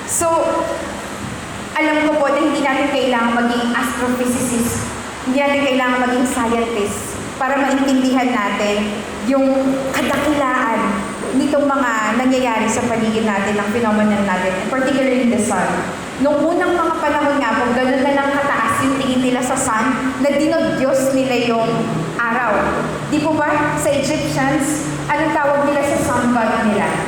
So, alam ko po na hindi natin kailangan maging astrophysicist, hindi natin kailangan maging scientist para maintindihan natin yung kadakilaan nitong mga nangyayari sa paligid natin, ng phenomenon natin, particularly the sun. Noong unang mga panahon nga po, ganun na lang kataas yung tingin nila sa sun, na dinodyos nila yung araw. Di po ba, sa Egyptians, anong tawag nila sa sun god nila?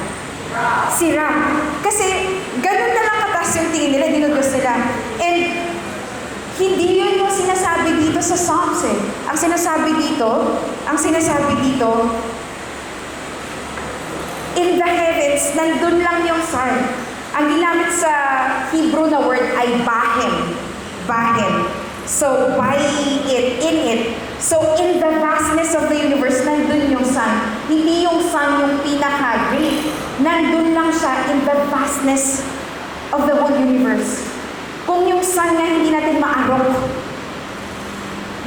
Sira. Kasi ganun na lang kataas yung tingin nila, dinodyos nila. And hindi yun yung sinasabi dito sa Psalms eh. Ang sinasabi dito, in the heavens, nandun lang yung sun. Ang ginamit sa Hebrew na word ay bahem. Bahem. So, by it, in it. So, in the vastness of the universe, nandun yung sun. Hindi yung sun yung pinaka-great. Nandun lang siya in the vastness of the whole universe. Kung yung sun nga hindi natin maarok,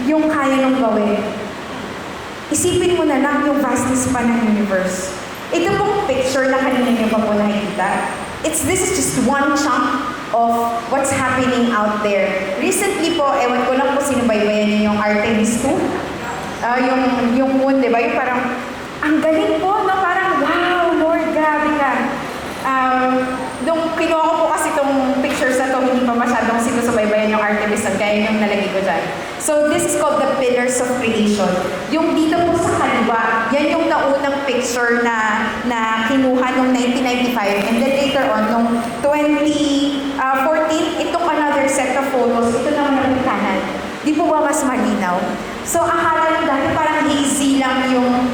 yung kaya nung gawin, isipin mo na lang yung vastness pa ng universe. Ito pong picture na kanina niyo pa po nakikita, this is just one chunk of what's happening out there. Recently po, ewan ko lang po sinubaybayan niyo yung Artemis 2. Yung moon, di ba? Yung parang, ang galing po, no? Parang, wow, Lord, grabe ka. Nung kinuha ko po kasi itong pictures na to, hindi pa masyadong sinusubaybayan yung Artemis, kaya yung nalagay ko dyan. So, this is called the Pillars of Creation. Yung dito po sa kaliwa, yan yung naunang picture na kinuha noong 1995. And then later on, noong 2014, it took another set of photos. Ito naman yung kanan. Di po ba mas malinaw? So, akala lang dati parang hazy lang yung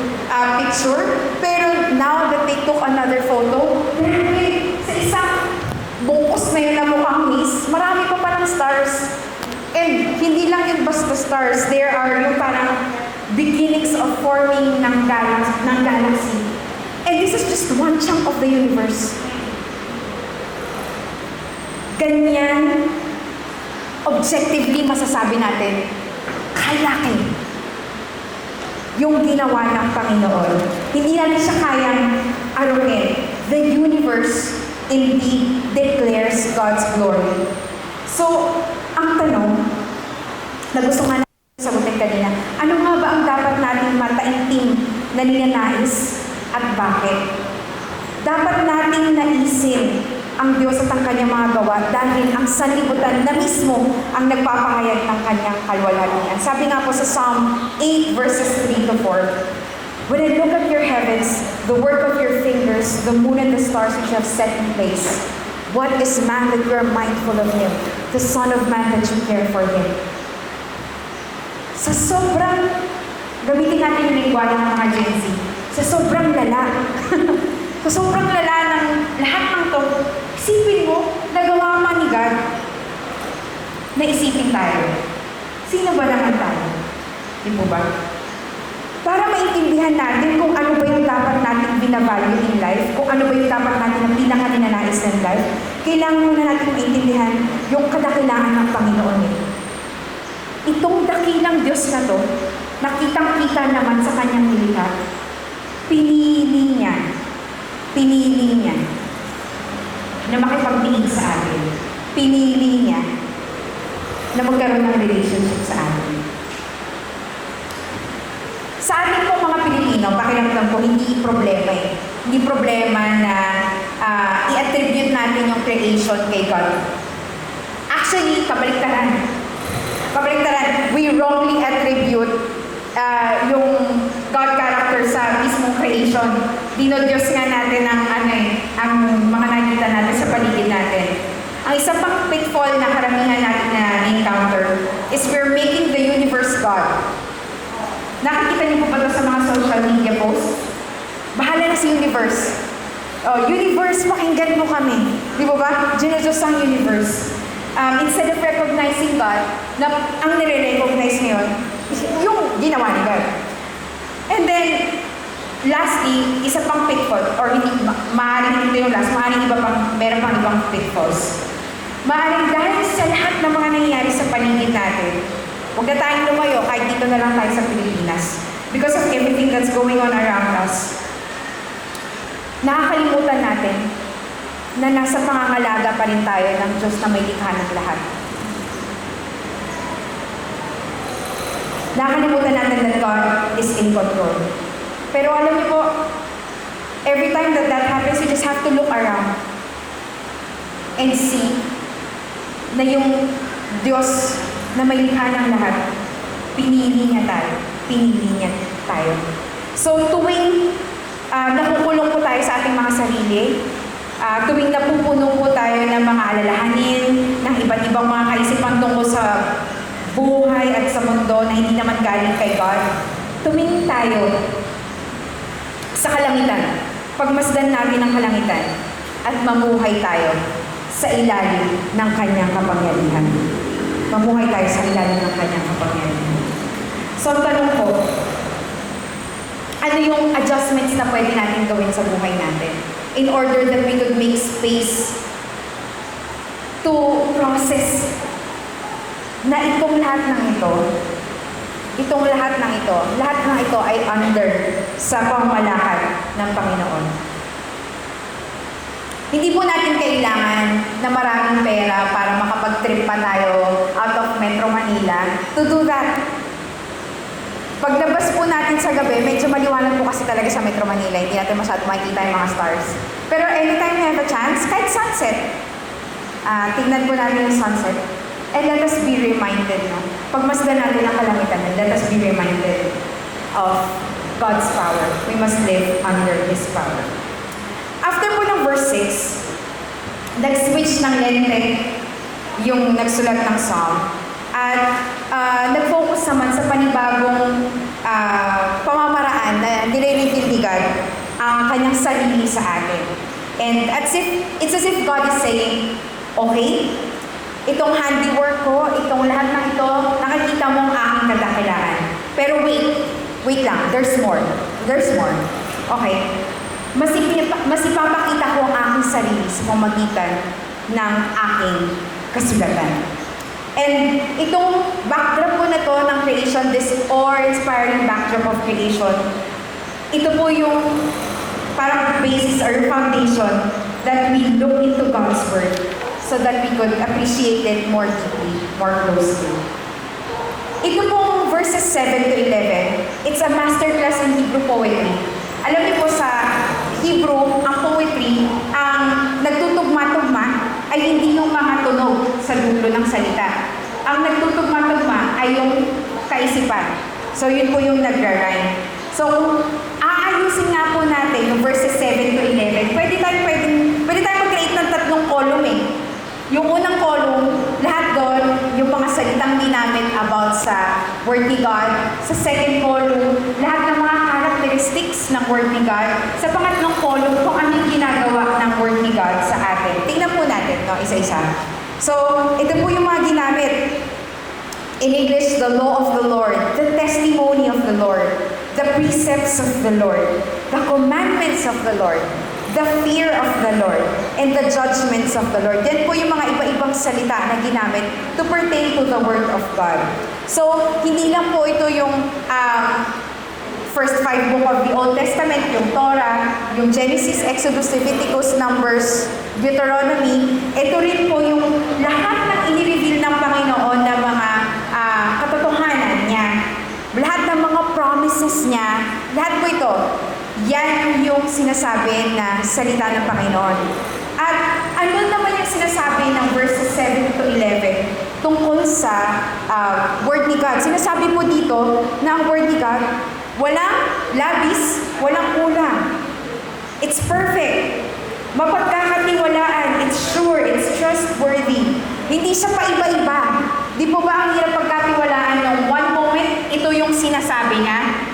picture. Pero now that they took another photo, sa isang bungkus na yun na mukhang haze, marami pa parang stars. And hindi lang yung basta stars, there are yung parang beginnings of forming ng galaxy. And this is just one chunk of the universe. Ganyan, objectively masasabi natin, kalaki yung ginawa ng Panginoon. Hindi natin siya kayang arukin. The universe indeed declares God's glory. So, ang tanong na gusto nga natin sagutin kanina, ano nga ba ang dapat natin matainting na ninanais at bakit? Dapat nating naisin ang Diyos at ang kanyang mga gawa dahil ang sanlibutan na mismo ang nagpapahayag ng kanyang kalwalhatian. Sabi nga po sa Psalm 8 verses 3 to 4, "When I look at your heavens, the work of your fingers, the moon and the stars which you have set in place, what is man that you are mindful of him, the son of man that you care for him?" Sa sobrang, gamitin natin yung lingwahe ng mga Gen Z, sa sobrang lala, sa sobrang lala ng lahat ng to, isipin mo, nagawa man ni God, na isipin tayo. Sino ba naman tayo? Di po ba? Para maintindihan natin kung ano ba yung dapat natin binavalue in life, kung ano ba yung dapat natin ang pinakaninanais ng life, kailangan muna natin maintindihan yung kadakilaan ng Panginoon eh. Itong dakilang Diyos na to, nakitang-kita naman sa kanyang nilikha, pinili niya na makipagtingin sa atin. Pinili niya na magkaroon ng relationship sa atin. Sa ating po mga Pilipino, pakiramdam ko, hindi problema eh. Hindi problema na i-attribute natin yung creation kay God. Actually, kabaliktaran. We wrongly attribute yung God character sa mismong creation. Dinodyos nga natin ang mga nakikita natin sa paligid natin. Ang isa pang pitfall na karamihan natin na encounter is we're making the universe God. Nakikita niyo po ba ito sa mga social media posts? Bahala na si universe. Oh, universe, pakinggan mo kami. Di ba ba? Dinodyos ang universe. Instead of recognizing God, na ang nire-recognize ngayon, yung ginawa ni God. And then, lastly, isa pang pitfall, or hindi, maaaring ito yung last, maaaring meron pang ibang pitfalls. Maaaring dahil sa lahat ng mga nangyayari sa paligid natin, huwag na tayong lumayo, kahit dito na lang tayo sa Pilipinas. Because of everything that's going on around us, nakakalimutan natin na nasa pangangalaga pa rin tayo ng Diyos na may likha ng lahat. Nakakalimutan natin that God is in control. Pero alam niyo po, every time that happens, you just have to look around and see na yung Diyos na may likha ng lahat, pinili niya tayo. So tuwing nakukulong po tayo sa ating mga sarili, tuwing napupuno po tayo ng mga alalahanin, ng iba't ibang mga kaisipan tungkol sa buhay at sa mundo na hindi naman galing kay God, tumingin tayo sa kalangitan, pagmasdan natin ang kalangitan, at mamuhay tayo sa ilalim ng kanyang kapangyarihan. Mamuhay tayo sa ilalim ng kanyang kapangyarihan. So, ang tanong ko, ano yung adjustments na pwede natin gawin sa buhay natin in order that we could make space to process na itong lahat ng ito ay under sa pamamalakad ng Panginoon. Hindi po natin kailangan na maraming pera para makapag-trip pa tayo out of Metro Manila to do that. Paglabas po natin sa gabi, medyo maliwanag po kasi talaga sa Metro Manila. Hindi natin masyadong makikita yung mga stars. Pero anytime you have a chance, kahit sunset, tignan po natin yung sunset. And let us be reminded, no? Pagmasdan natin ang kalangitan, let us be reminded of God's power. We must live under His power. After po ng verse 6, nag-switch ng lente yung nagsulat ng Psalm. At nag-focus naman sa panibagong pamamaraan na nire-reveal ang kanyang sarili sa atin. And it's as if God is saying, okay, itong handiwork ko, itong lahat ng ito, nakikita mo ang aking kadakilaan. Pero wait lang, there's more. Okay. Mas ipapakita ko ang aking sarili sa pamamagitan ng aking kasulatan. And itong backdrop po na to ng creation, this awe-inspiring backdrop of creation, ito po yung parang basis or foundation that we look into God's Word so that we could appreciate it more deeply, more closely. Ito pong verses 7 to 11, it's a masterclass in Hebrew poetry. Alam niyo po sa Hebrew, ang poetry, ang nagtutugma-tugma dulo ng salita. Ang nagtutugma-tugma ay yung kaisipan. So, yun po yung nagra-rhyme. So, aayusin nga po natin yung verses 7 to 11. Pwede tayo mag-create ng tatlong column eh. Yung unang column, lahat doon, yung mga salitang ginamit about sa Word ni God. Sa second column, lahat ng mga characteristics ng Word ni God. Sa pangatlong column, kung ano yung ginagawa ng Word ni God sa atin. Tingnan po natin, no, isa-isa. So, ito po yung mga ginamit. In English, the law of the Lord, the testimony of the Lord, the precepts of the Lord, the commandments of the Lord, the fear of the Lord, and the judgments of the Lord. Yan po yung mga iba-ibang salita na ginamit to pertain to the Word of God. So, hindi lang po ito yung first 5 book of the Old Testament, yung Torah, yung Genesis, Exodus, Leviticus, Numbers, Deuteronomy. Ito rin po yung lahat ng inireveal ng Panginoon na mga katotohanan niya. Lahat ng mga promises niya, lahat po ito, yan yung sinasabi na salita ng Panginoon. At ano naman yung sinasabi ng verses 7 to 11 tungkol sa Word ni God? Sinasabi po dito na ang Word ni God, walang labis, walang kulang. It's perfect. Mapagkakatiwalaan, it's sure, it's trustworthy. Hindi siya pa-iba-iba. Di po ba ang hirap pagkatiwalaan ng one moment, ito yung sinasabi niya?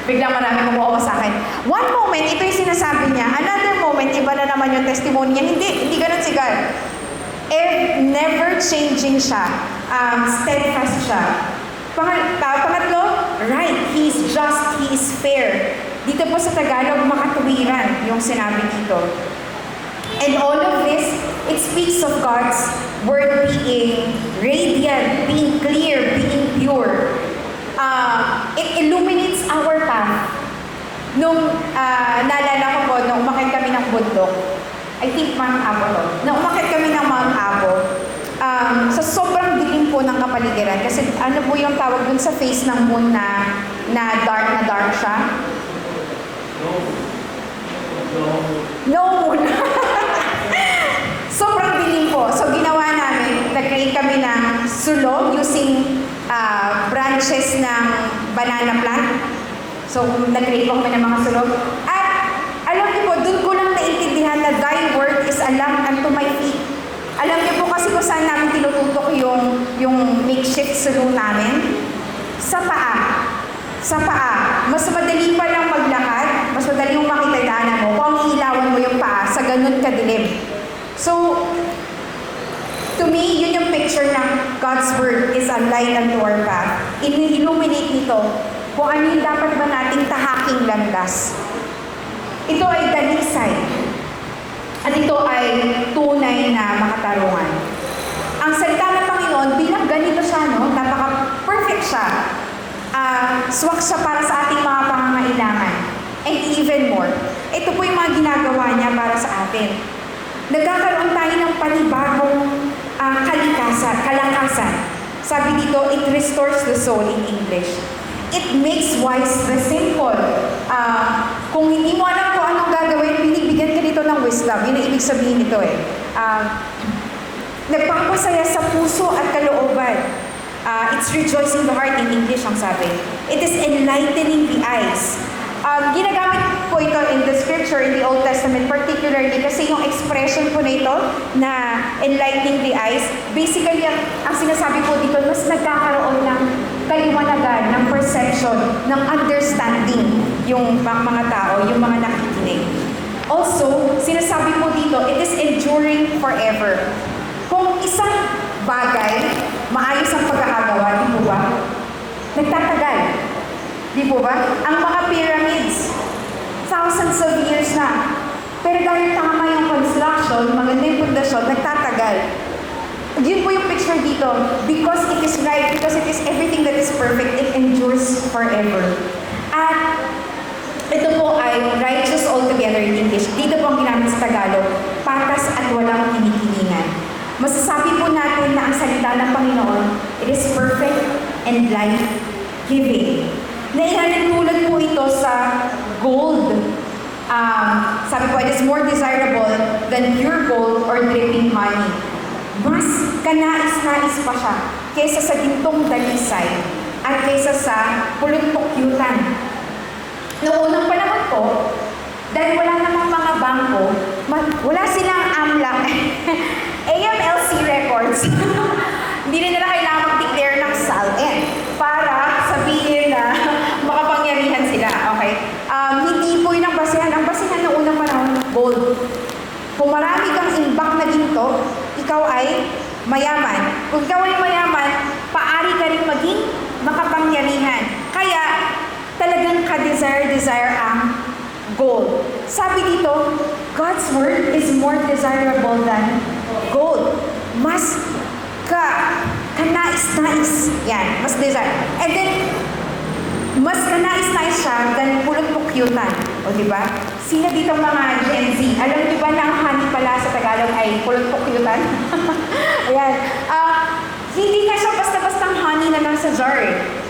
Biglang marami kumuha sa akin. One moment, ito yung sinasabi niya. Another moment, iba na naman yung testimony niya. Hindi ganun si God. Never changing siya. Steadfast siya. Pangatlo, right. He is just, He is fair. Dito po sa Tagalog, makatuwiran yung sinabi dito. And all of this, it speaks of God's Word being radiant, being clear, being pure. It illuminates our path. Nung naalala ko po, nung umakit kami ng bundok, I think Mount Abo to. Nung umakit kami ng Mount Abo, sa sobrang dilim po ng kapaligiran, kasi ano po yung tawag dun sa face ng moon na dark siya? No moon. Sobrang dilim po. So ginawa namin, nag-create kami ng sulog using branches ng banana plant. So nag-create po kami ng mga sulog. At alam niyo po, doon ko lang naintindihan na Thy word is a lamp unto my feet. Alam niyo po kasi kung saan namin tinututok yung makeshift sulog namin? Sa paa. Sa paa. Mas madali pa lang maglakad, mas madali yung makita daanan mo kung iilawan mo yung paa sa ganun kadilim. So, to me, yun yung picture ng God's Word is a light unto our path. Illuminate nito kung ano yung dapat ba nating tahaking landas. Ito ay dalisay. At ito ay tunay na makatarungan. Ang salita ng Panginoon, bilang ganito siya, no? Napaka-perfect siya. Swak siya para sa ating mga pangangailangan. And even more, ito po yung mga ginagawa niya para sa atin. Nagkakaroon tayo ng panibagong kalakasan. Sabi dito, it restores the soul in English. It makes wise the simple. Kung hindi mo alam kung anong gagawin, binibigyan ka dito ng wisdom. Yun ang ibig sabihin nito eh. Nagpapasaya sa puso at kalooban. It's rejoicing the heart in English ang sabi. It is enlightening the eyes. Ginagamit po ito in the scripture, in the Old Testament particularly, kasi yung expression po na ito na enlightening the eyes, basically ang sinasabi po dito, mas nagkakaroon ng kaliwanagan, ng perception, ng understanding yung mga tao, yung mga nakikinig. Also, sinasabi po dito, it is enduring forever. Kung isang bagay, maayos ang pagkakagawa, di po ba? Nagtatagal. Di po ba? Ang mga pyramids, thousands of years na. Pero dahil tama yung construction, maganda yung pundasyon, nagtatagal. Yun po yung picture dito. Because it is right, because it is everything that is perfect, it endures forever. At ito po ay righteous altogether in English. Dito po ang ginamit sa Tagalog, patas at walang kinikilingan. Masasabi po natin na ang salita ng Panginoon, it is perfect and life-giving. Naihalintulad po ito sa gold. Sabi po, it is more desirable than pure gold or dripping honey. mas kanais-nais pa siya kaysa sa gintong dalisay at kaysa sa pulot-pukyutan. Noong unang panahon po, dahil wala namang mga bangko, wala silang AMLAC, AMLC records. Hindi rin nila kailangan mag-declare ng SALN para sabihin na makapangyarihan sila. Okay? Hindi po yun ang basihan. Ang basihan ng unang panahon, gold. Kung marami kang imbak na ginto, ikaw ay mayaman. Kung ikaw ay mayaman, paari ka rin maging makapangyarihan. Kaya, talagang ka-desire ang gold. Sabi dito, God's word is more desirable than gold. Mas kanais-nais. Yan, mas desire. And then, mas kanais-nais siya than pulot-pukyutan. O, diba? Sino dito mga Gen Z? Alam niyo ba na ang honey pala sa Tagalog ay pulot-pukyutan? Ayan. Hindi nga siya basta-bastang honey na nasa jar.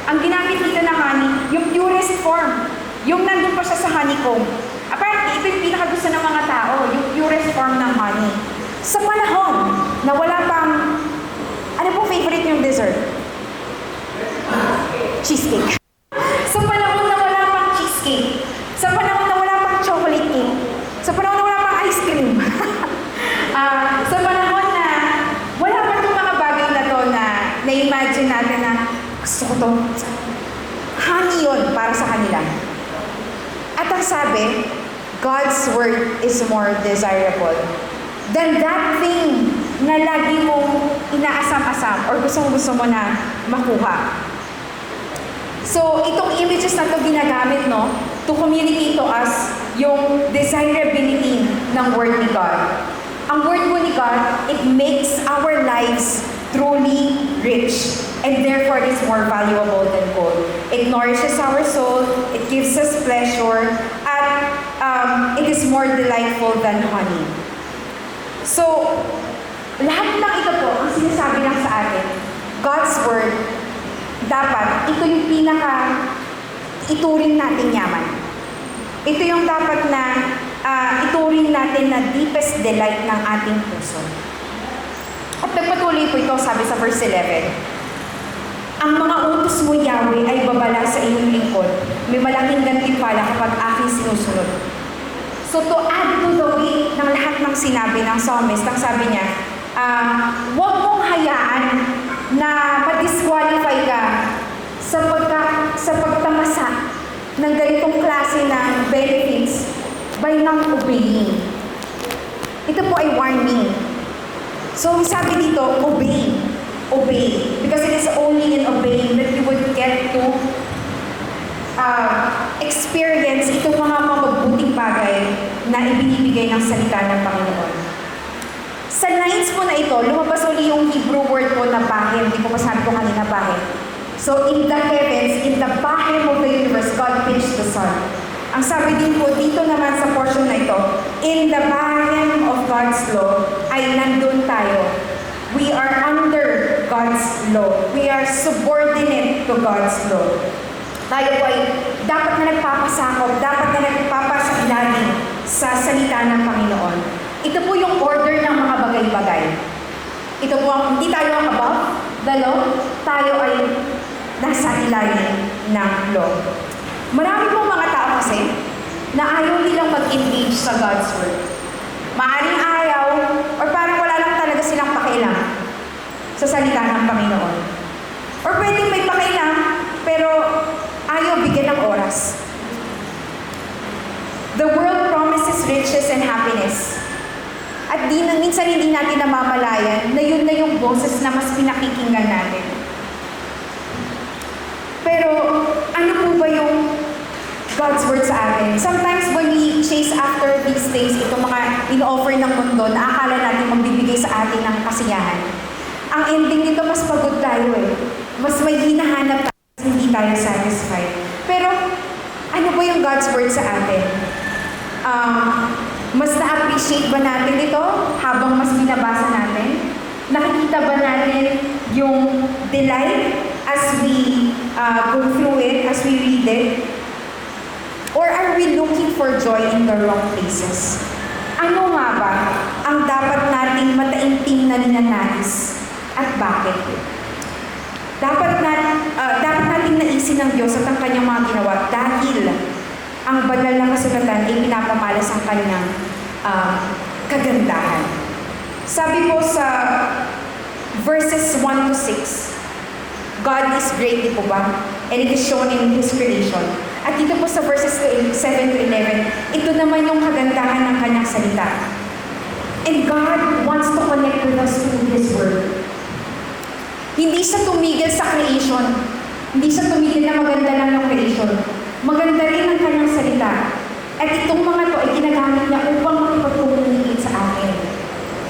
Ang ginamit dito na honey, yung purest form. Yung nandun pa siya sa honeycomb. Apparently, ito yung pinakagusto ng mga tao, yung purest form ng honey. Sa panahon na wala pang, ano pong favorite yung dessert? Cheesecake. Sa panahon na wala pang cheesecake, sa panahon na wala pang chocolate cake, sa panahon na wala pang ice cream, sa panahon na wala pa itong mga bagay na to na na-imagine natin na gusto ko to, honey yun para sa kanila. At ang sabi, God's word is more desirable than that thing na lagi mong inaasam-asam or gusto mo na makuha. So, itong images na ito ginagamit, no, to communicate to us yung desirability ng Word ni God. Ang Word mo ni God, it makes our lives truly rich and therefore is more valuable than gold. It nourishes our soul, it gives us pleasure, at it is more delightful than honey. So, lahat ng ito po, ang sinasabi lang sa atin, God's Word, dapat, ito yung ituring natin yaman. Ito yung dapat na ituring natin na deepest delight ng ating puso. At nagpatuloy po ito, sabi sa verse 11, ang mga utos mo, Yahweh, ay babala sa iyong lingkod. May malaking gantimpala kapag aking sinusunod. So to add to the weight ng lahat ng sinabi ng psalmist, ang sabi niya, huwag mong hayaan na ma-disqualify ka sa pagtamasa ng ganitong klase ng benefits by not obeying. Ito po ay warning. So sabi dito, obey. Obey. Because it is only in obeying that you would get to experience itong mga mabubuting bagay na ibinibigay ng salita ng Panginoon. Sa lines po na ito, lumabas uli yung Hebrew word po na bahem. Hindi ko masabi ko kanina bahem. So, in the heavens, in the bahem of the universe, God pitched the sun. Ang sabi din po dito naman sa portion na ito, in the bahem of God's law, ay nandun tayo. We are under God's law. We are subordinate to God's law. Tayo po ay dapat na nagpapasakop, dapat na nagpapasailalim sa salita ng Panginoon. Ito po yung order ng mga bagay-bagay. Ito po ang, hindi tayo ang above the law, tayo ay nasa ilalim ng law. Marami pong mga tao kasi na ayaw nilang mag-engage sa God's Word. Maaring ayaw, or parang wala lang talaga silang pakialam sa salita ng Panginoon. Or pwedeng may pakialam, pero ayaw bigyan ng oras. The world promises riches and happiness. At minsan hindi natin namamalayan na yun na yung boses na mas pinakikinggan natin. Pero ano po ba yung God's Word sa atin? Sometimes when we chase after these things, itong mga in-offer ng mundo, na akala natin magbibigay sa atin ng kasiyahan. Ang ending nito, mas pagod tayo eh. Mas may hinahanap tayo, hindi tayo satisfied. Pero ano ba yung God's Word sa atin? Mas na-appreciate ba natin ito habang mas binabasa natin? Nakikita ba natin yung delight as we go through it, as we read it? Or are we looking for joy in the wrong places? Ano nga ba ang dapat nating mataimtim na ninanais at bakit? Dapat nating naisin ng Diyos at ang kanyang mga ginawa dahil ang banal na kasulatan ay pinapamalas ang kanyang kagandahan. Sabi po sa verses 1 to 6, God is great, di po ba? And it is shown in His creation. At dito po sa verses 7 to 11, ito naman yung kagandahan ng kanyang salita. And God wants to connect with us through His Word. Hindi siya tumigil sa creation. Hindi siya tumigil na maganda lang yung creation. Maganda rin ang kanyang salita. At itong mga to ay ginagamit niya upang makipag-communicate sa atin.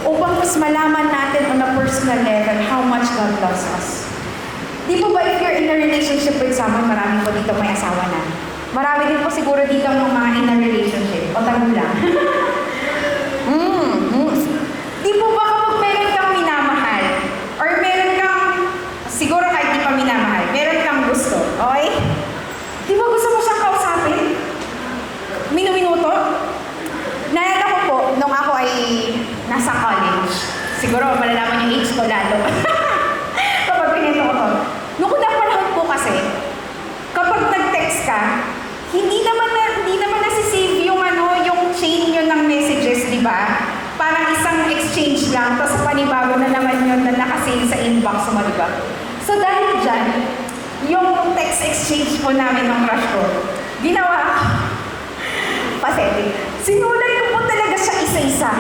Upang mas malaman natin on a personal level how much God loves us. Di po ba if you're in a relationship with someone, marami po dito may asawa na. Marami din po siguro dito ang mga in a relationship. O tago lang. Di po ba kapag meron kang minamahal, or meron kang, siguro kahit di pa minamahal, meron kang gusto, okay? Di ba gusto mo siyang kausapin? Minuminuto? Naalala ko po, nung ako ay nasa college, siguro malalaman yung age ko lalo. Kapag pinito ko to. Nung unang panahon po kasi, kapag nag-text ka, hindi naman nasisave yung yung chain yun ng messages, di ba? Parang isang exchange lang, tapos panibago na naman yun na nakasave sa inbox mo, di ba? So dahil dyan, yung text exchange po namin ng crush ko, ginawa ko, pathetic. Sinulat ko po talaga siya isa-isa.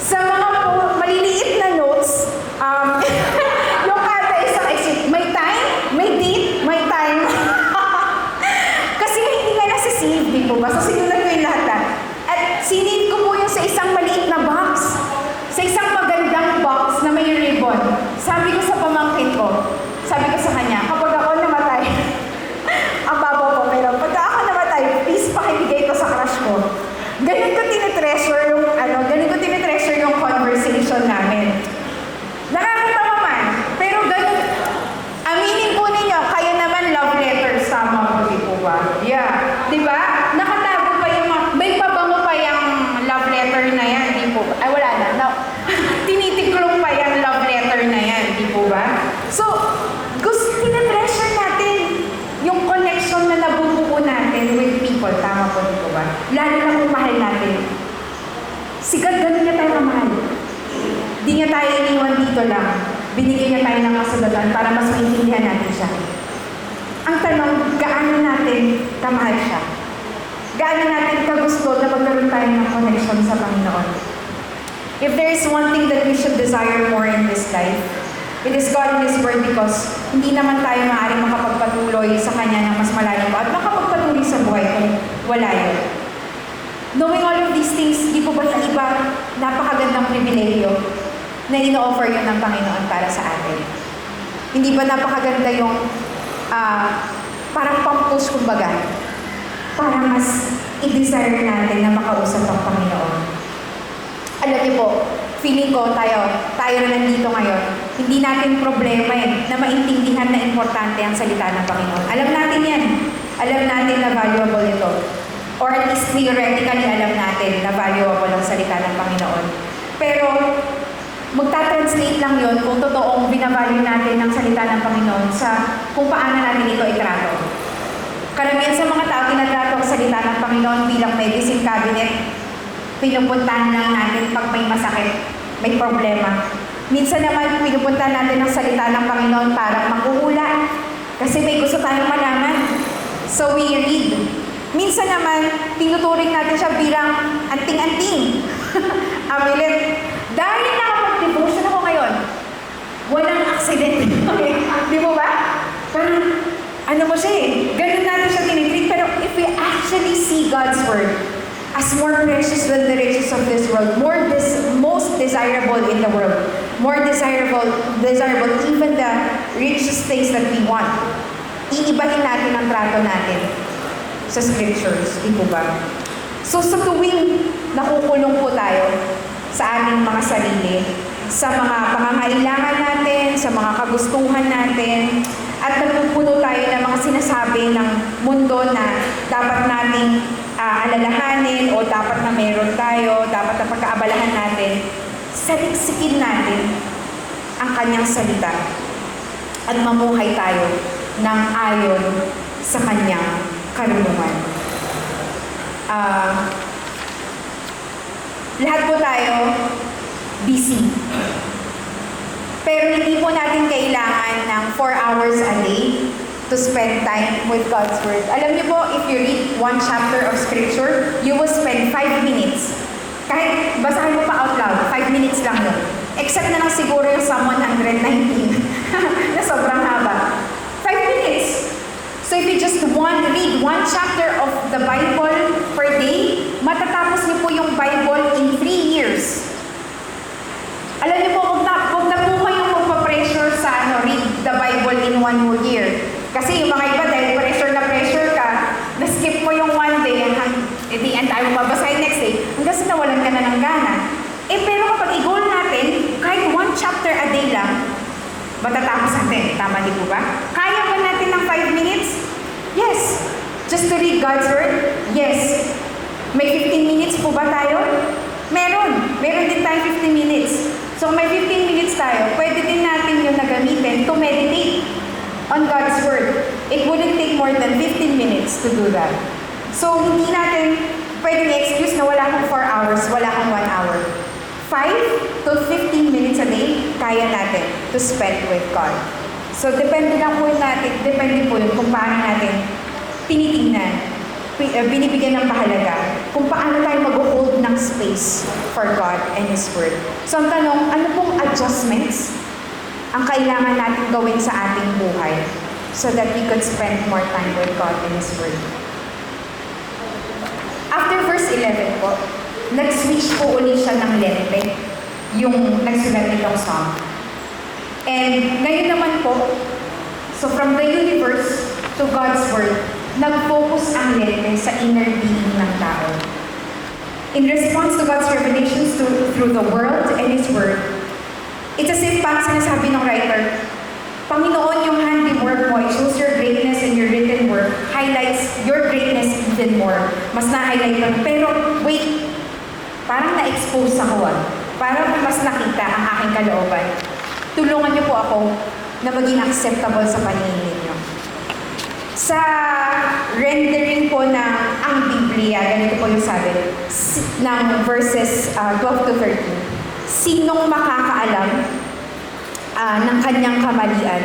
Sa mga po, maliliit na notes, yung kada isang exchange, may time, may date, may time. Kasi hindi nga nasa-save, di po ba? So sinulat ko yung lahat. At sinave ko po yung sa isang maliit na box. Sa isang magandang box na may ribbon. Sabi ko sa pamangkin ko, sabi ko sa kanya, kapag ako namatay, ang babaw ko, pero pag ako namatay, please pakibigay ko sa crush ko. Ganun ko tinitreasure yung conversation namin. Nakakatawa man, pero ganun, aminin po ninyo, kayo naman love letters, tama po, di po ba? Yeah. Di ba? Nakatago pa yung may pabango pa yung love letter na yan, di po ba? Ay, wala na. No. Tinitiklong pa yung love letter na yan, di po ba? So, tinitreasure natin yung connection na nabubuo natin with people. Tama po, di po ba? Lalo na kung mahal natin. Si God, ganun niya tayo kamahal. Di niya tayo iniwan dito lang. Binigyan niya tayo ng kasulatan para mas maintindihan natin siya. Ang tanong, gaano natin kamahal siya? Gaano natin kagusto na magkaroon tayo ng connection sa Panginoon? If there is one thing that we should desire more in this life, it is God and His Word, because hindi naman tayo maaaring makapagpatuloy sa Kanya ng mas malalim pa at makapagpatuloy sa buhay kung wala yun. Knowing all of these things, di po ba yung iba napakagandang pribileyo na ino-offer yun ng Panginoon para sa atin? Hindi ba napakaganda yung parang pang-push kumbaga para mas i-desire natin na makausap ang Panginoon? Alam niyo po, feeling ko tayo na nandito ngayon, hindi natin problema na maintindihan na importante ang salita ng Panginoon. Alam natin yan. Alam natin na valuable ito. Or at least theoretically alam natin na valuable ang salita ng Panginoon. Pero magta-translate lang yon kung totoong binavalue natin ng salita ng Panginoon sa kung paano natin ito itrato. Karamihan sa mga tao tinatrato ang salita ng Panginoon bilang medicine cabinet. Pinupuntahan lang natin pag may masakit, may problema. Minsan naman pinupuntahan natin ang salita ng Panginoon para makuhula kasi may gusto tayong malaman. So we read. Minsan naman, tinuturing natin siya bilang anting-anting. Amulet. Dahil nakapag-devotion ako ngayon, walang accident. Di mo ba? Parang, ano mo siya ganun natin siya tinitreat. Pero if we actually see God's Word as more precious than the riches of this world, most desirable in the world, more desirable even the richest things that we want, iibahin natin ang trato natin sa scriptures, di po ba? So sa tuwing nakukulong po tayo sa aming mga sarili, sa mga pangangailangan natin, sa mga kagustuhan natin, at napupuno tayo ng mga sinasabi ng mundo na dapat nating alalahanin o dapat na meron tayo, dapat na pagkaabalahan natin, saliksikin natin ang kanyang salita at mamuhay tayo ng ayon sa kanyang karunungan. Lahat po tayo busy. Pero hindi po natin kailangan ng 4 hours a day to spend time with God's Word. Alam niyo po, if you read one chapter of Scripture, you will spend 5 minutes. Kahit basahin mo pa out loud, 5 minutes lang yun. Except na lang siguro yung Psalm 119 na sobrang haba. 5 minutes. So if you just read one chapter of the Bible per day, matatapos niyo po yung Bible in 3 years. Alam niyo po, huwag na po kayong magpa-pressure sa read the Bible in 1 whole year. Kasi yung mga iba, dahil pressure ka, na-skip mo yung 1 day, at the end tayo mababasahin next day, hanggang sa nawalan ka na ng gana. Pero kapag i-goal natin, kahit 1 chapter a day lang, matatapos natin. Tama di po ba? Kaya ba natin ng 5 minutes? Yes. Just to read God's Word? Yes. May 15 minutes po ba tayo? Meron. Meron din tayo 15 minutes. So may 15 minutes tayo, pwede din natin yung nagamitin to meditate on God's Word. It wouldn't take more than 15 minutes to do that. So hindi natin pwedeng excuse na wala akong 4 hours, wala akong 1 hour. 5 to 15 minutes a day, kaya natin to spend with God. So depende lang po natin, depende po yun kung paano natin tinitingnan, binibigyan ng pahalaga kung paano tayo mag-hold ng space for God and His Word. So ang tanong, ano pong adjustments ang kailangan natin gawin sa ating buhay so that we could spend more time with God and His Word? After verse 11 po, nag-switch po ulit siya ng lente, yung nagsulat nitong song. And ngayon naman po, so from the universe to God's Word, nag-focus ang lente sa inner being ng tao. In response to God's revelations through the world and His Word, it's as if parang sinasabi ng writer, Panginoon, yung handiwork mo, it shows your greatness and your written work, highlights your greatness even more. Mas na-highlight lang. Pero wait, parang na-expose ako Parang mas nakita ang aking kalooban. Tulungan niyo po ako na maging acceptable sa paningin ninyo. Sa rendering po ng ang Biblia, ganito po yung sabi, ng verses 12 to 13. Sinong makakaalam ng kanyang kamalian?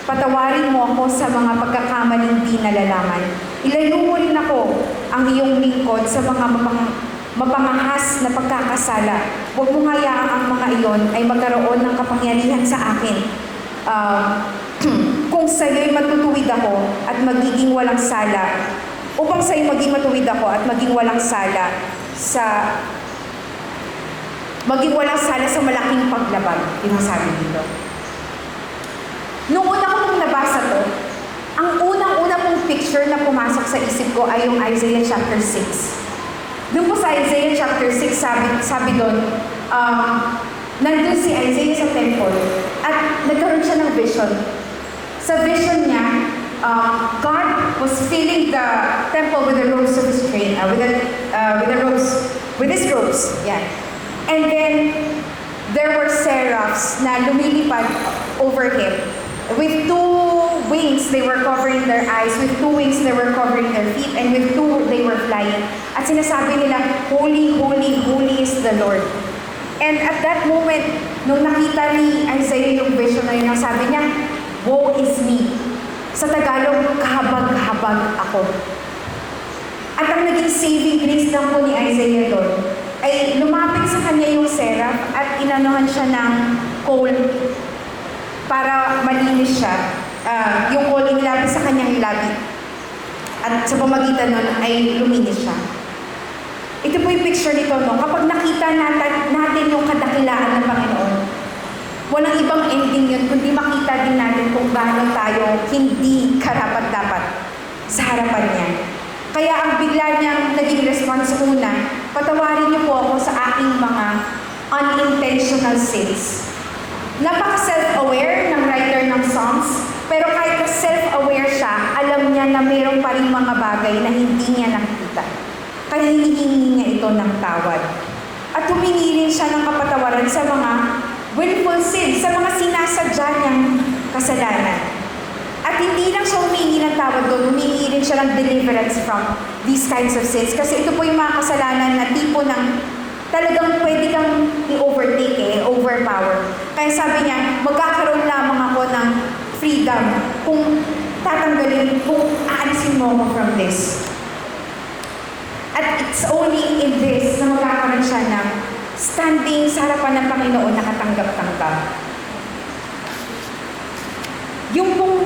Patawarin mo ako sa mga pagkakamaling di nalalaman. Ilayo mo rin ako ang iyong lingkod sa mga mapangahas na pagkakasala. Huwag mong hayaan ang mga iyon ay magkaroon ng kapangyarihan sa akin. Kung sa'yo'y matutuwid ako at magiging walang sala, upang sa'yo maging matuwid ako at maging walang sala sa malaking paglabag. Yun ang sabi dito. Nung una ko nung nabasa to, ang unang-una pong picture na pumasok sa isip ko ay yung Isaiah chapter 6. Doon po sa Isaiah chapter 6, sabi doon, nandun si Isaiah sa temple at nagkaroon siya ng vision. Sa vision niya, God was filling the temple with the robes of His train, with His robes. Yeah. And then there were seraphs na lumilipad over Him. With 2 wings, they were covering their eyes. With 2 wings, they were covering their feet. And with 2, they were flying. At sinasabi nila, Holy, holy, holy is the Lord. And at that moment, nung nakita ni Isaiah yung vision na yun, ang sabi niya, woe is me. Sa Tagalog, kahabag-habag ako. At ang naging saving grace lang po ni Isaiah doon, ay lumapit sa kanya yung seraph at inanuhan siya ng coal para malinis siya. Yung coal inilapit sa kanyang labi. At sa pamagitan nun ay luminis siya. Ito po yung picture nito, no? Kapag nakita natin yung kadakilaan ng Panginoon, walang ibang ending yun, kundi makita din natin kung gaano tayo hindi karapat-dapat sa harapan niya. Kaya ang bigla niyang naging response una, patawarin niyo po ako sa aking mga unintentional sins. Napaka-self-aware ng writer ng Psalms, pero kahit na self-aware siya, alam niya na mayroon pa rin mga bagay na hindi niya nakikita. Kaya hinihingi niya ito ng tawad. At humingi rin siya ng kapatawaran sa mga willful sins, sa mga sinasadya niyang kasalanan. At hindi lang siya humingi ng tawad doon, humingi rin siya ng deliverance from these kinds of sins. Kasi ito po yung mga kasalanan na tipo ng talagang pwede kang i-overtake, overpower. Kaya sabi niya, magkakaroon lamang ako ng freedom kung aalisin mo ako from this. At it's only in this na magkakaroon siya ng standing sa harapan ng Panginoon nakatanggap-tanggap. Yung pong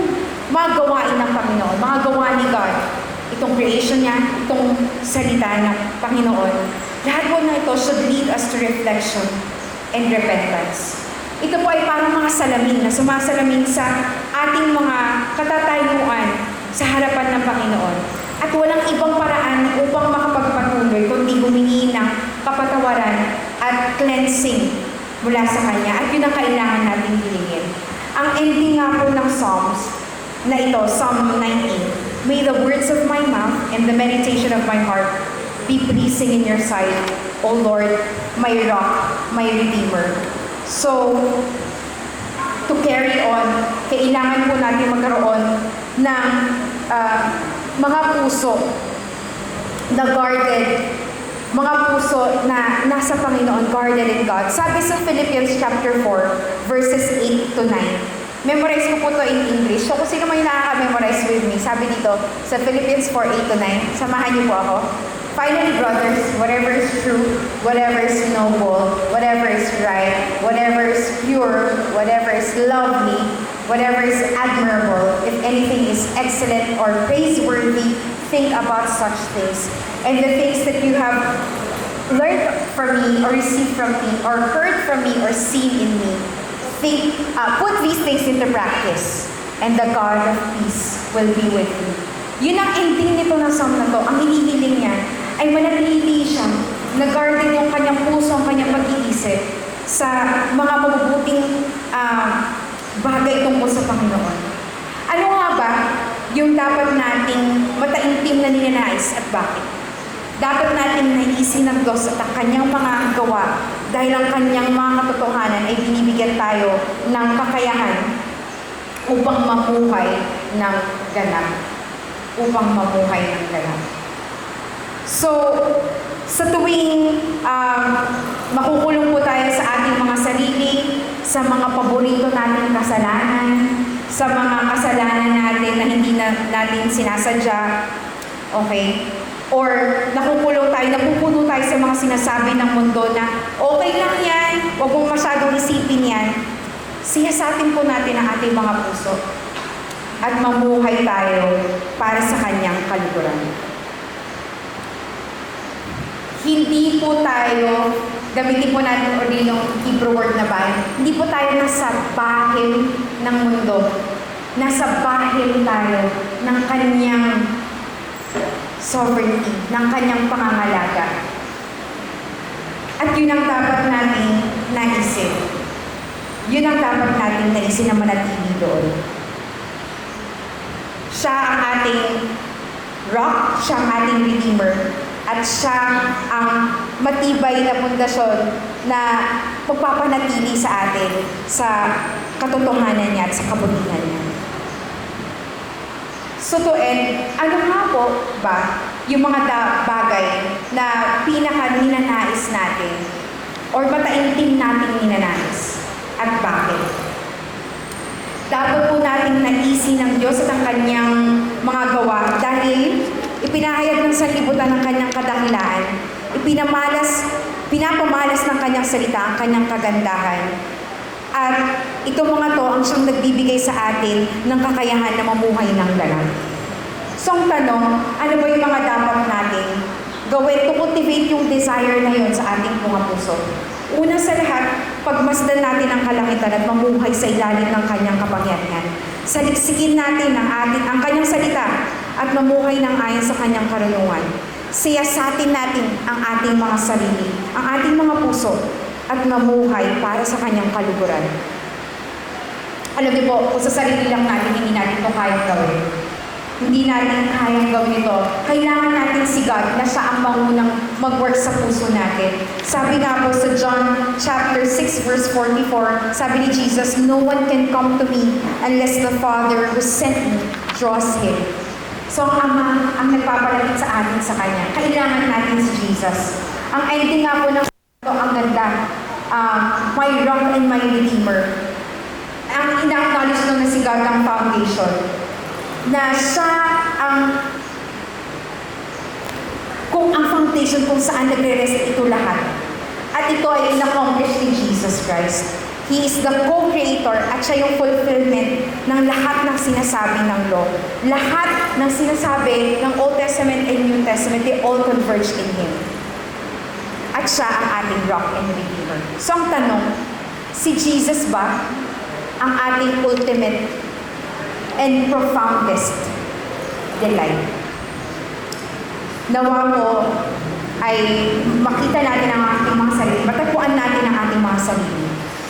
mga gawain ng Panginoon, mga gawa ni God, itong creation niya, itong salita ng Panginoon, lahat po na ito should lead us to reflection and repentance. Ito po ay parang mga salamin na sumasalamin sa ating mga katatayuan sa harapan ng Panginoon. At walang ibang paraan upang makapagpatuloy kundi humingi ng kapatawaran at cleansing mula sa Kanya. At yun ang kailangan natin hilingin. Ang ending nga po ng Psalms na ito, Psalm 19, may the words of my mouth and the meditation of my heart be pleasing in your sight, O Lord, my rock, my redeemer. So, to carry on, kailangan po natin magkaroon ng mga puso na guarded, mga puso na nasa Panginoon, guarded in God. Sabi sa Philippians chapter 4, verses 8 to 9. Memorize ko po to in English. So kung sino may nakaka-memorize with me, sabi dito sa Philippians 4, 8 to 9, samahan niyo po ako. Finally, brothers, whatever is true, whatever is noble, whatever is right, whatever is pure, whatever is lovely, whatever is admirable, if anything is excellent or praiseworthy, think about such things. And the things that you have learned from me, or received from me, or heard from me, or seen in me, put these things into practice, and the God of peace will be with you. Yun ang ending nito ng psalm na to. Ang hinihiling niya ay manatili siya, na-guarded yung kanyang puso, ang kanyang pag-iisip sa mga mabubuting bagay tungkol sa Panginoon. Ano nga ba yung dapat nating mataimtim na ninanais at bakit? Dapat nating naisin ng Diyos at ang kanyang mga gawa dahil ang kanyang mga katotohanan ay binibigyan tayo ng kakayahan upang mamuhay ng ganap. Upang mamuhay ng ganap. So, sa tuwing makukulong po tayo sa ating mga sarili, sa mga paborito nating kasalanan, sa mga kasalanan natin na hindi natin sinasadya, okay? Or nakukulong tayo, napupuno tayo sa mga sinasabi ng mundo na okay lang yan, huwag mong masyadong isipin yan. Siyasatin po natin ang ating mga puso at mamuhay tayo para sa kanyang kaluguran. Hindi po tayo, gamitin po natin ulit yung Hebrew word na bahay, hindi po tayo nasa bahil ng mundo. Nasa bahil tayo ng kanyang sovereignty, ng kanyang pangangalaga. At yun ang dapat natin naisip. Yun ang dapat natin naisip na manatili doon. Siya ang ating rock, siya ang ating redeemer, at siya ang matibay na pundasyon na magpapanatili sa atin sa katotohanan niya at sa kabutihan niya. So to end, ano nga po ba yung mga bagay na pinaka-ninanais natin or mataimtim nating ninanais at bakit? Dapat po nating naisin ng Diyos at ang kanyang mga gawa dahil ipinahayag ng sanlibutan ng kanyang kadakilaan, pinapamalas ng kanyang salita ang kanyang kagandahan. At ito mga to ang siyang nagbibigay sa atin ng kakayahan na mamuhay ng ganap. So ang tanong, ano ba yung mga dapat natin gawin to cultivate yung desire na yun sa ating mga puso? Una sa lahat, pagmasdan natin ang kalangitan at mamuhay sa ilalim ng kanyang kapangyarihan. Saliksikin natin ang kanyang salita at mamuhay ng ayon sa kanyang karunungan. Siyasatin natin ang ating mga sarili, ang ating mga puso, at mamuhay para sa kanyang kaluguran. Alam niyo po, kung sa sarili lang natin, hindi natin ito kayang gawin. Hindi natin kayang gawin ito. Kailangan natin si God na siya ang maunang mag-work sa puso natin. Sabi nga po sa John chapter 6 verse 44, sabi ni Jesus, "No one can come to me unless the Father who sent me draws him." So ang Ama ang nagpapalapit sa atin sa Kanya. Kailangan natin si Jesus. Ang ending nga po ng ito, ang ganda. My rock and my redeemer. Ang ina-acknowledge nung na si God ang foundation. Na siya kung ang foundation kung saan nagre-rest ito lahat. At ito ay in-accomplish ni Jesus Christ. He is the co-creator at siya yung fulfillment ng lahat ng sinasabi ng law. Lahat ng sinasabi ng Old Testament and New Testament, they all converge in Him. At siya ang ating rock and redeemer. So ang tanong, si Jesus ba ang ating ultimate and profoundest delight? Nawa po ay makita natin ang ating mga sarili, matagpuan natin ang ating mga sarili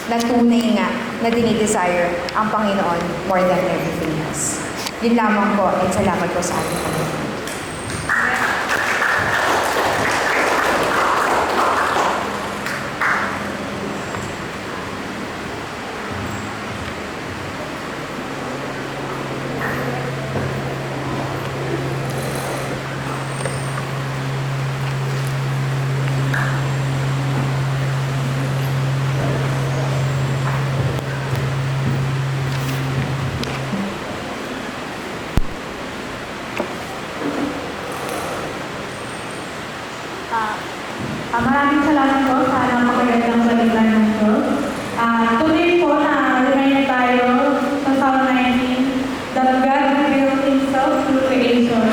na tunay nga na dinidesire ang Panginoon more than everything else. Yun lamang po, at salamat po sa ating Panginoon. Maraming salamat po sa napakagandang salita ng Diyos. Tuloy po na remind tayo sa Psalm 19 that God reveals Himself through creation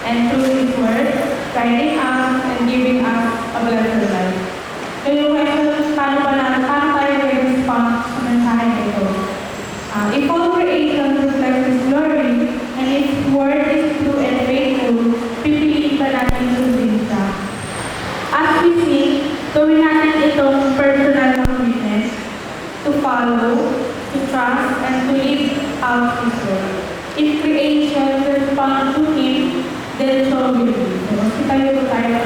and through His Word, guiding us and giving us a blessed life. So yung question, paano tayo mag-respond sa mensahe ito? If all creation reflects His glory and His Word is true and faithful, pipiliin ba natin sundin siya? As we sing, gawin natin itong personal na witness to follow, to trust, and to live out His word. If creation responds to Him, then so will we. So, tayo po tayo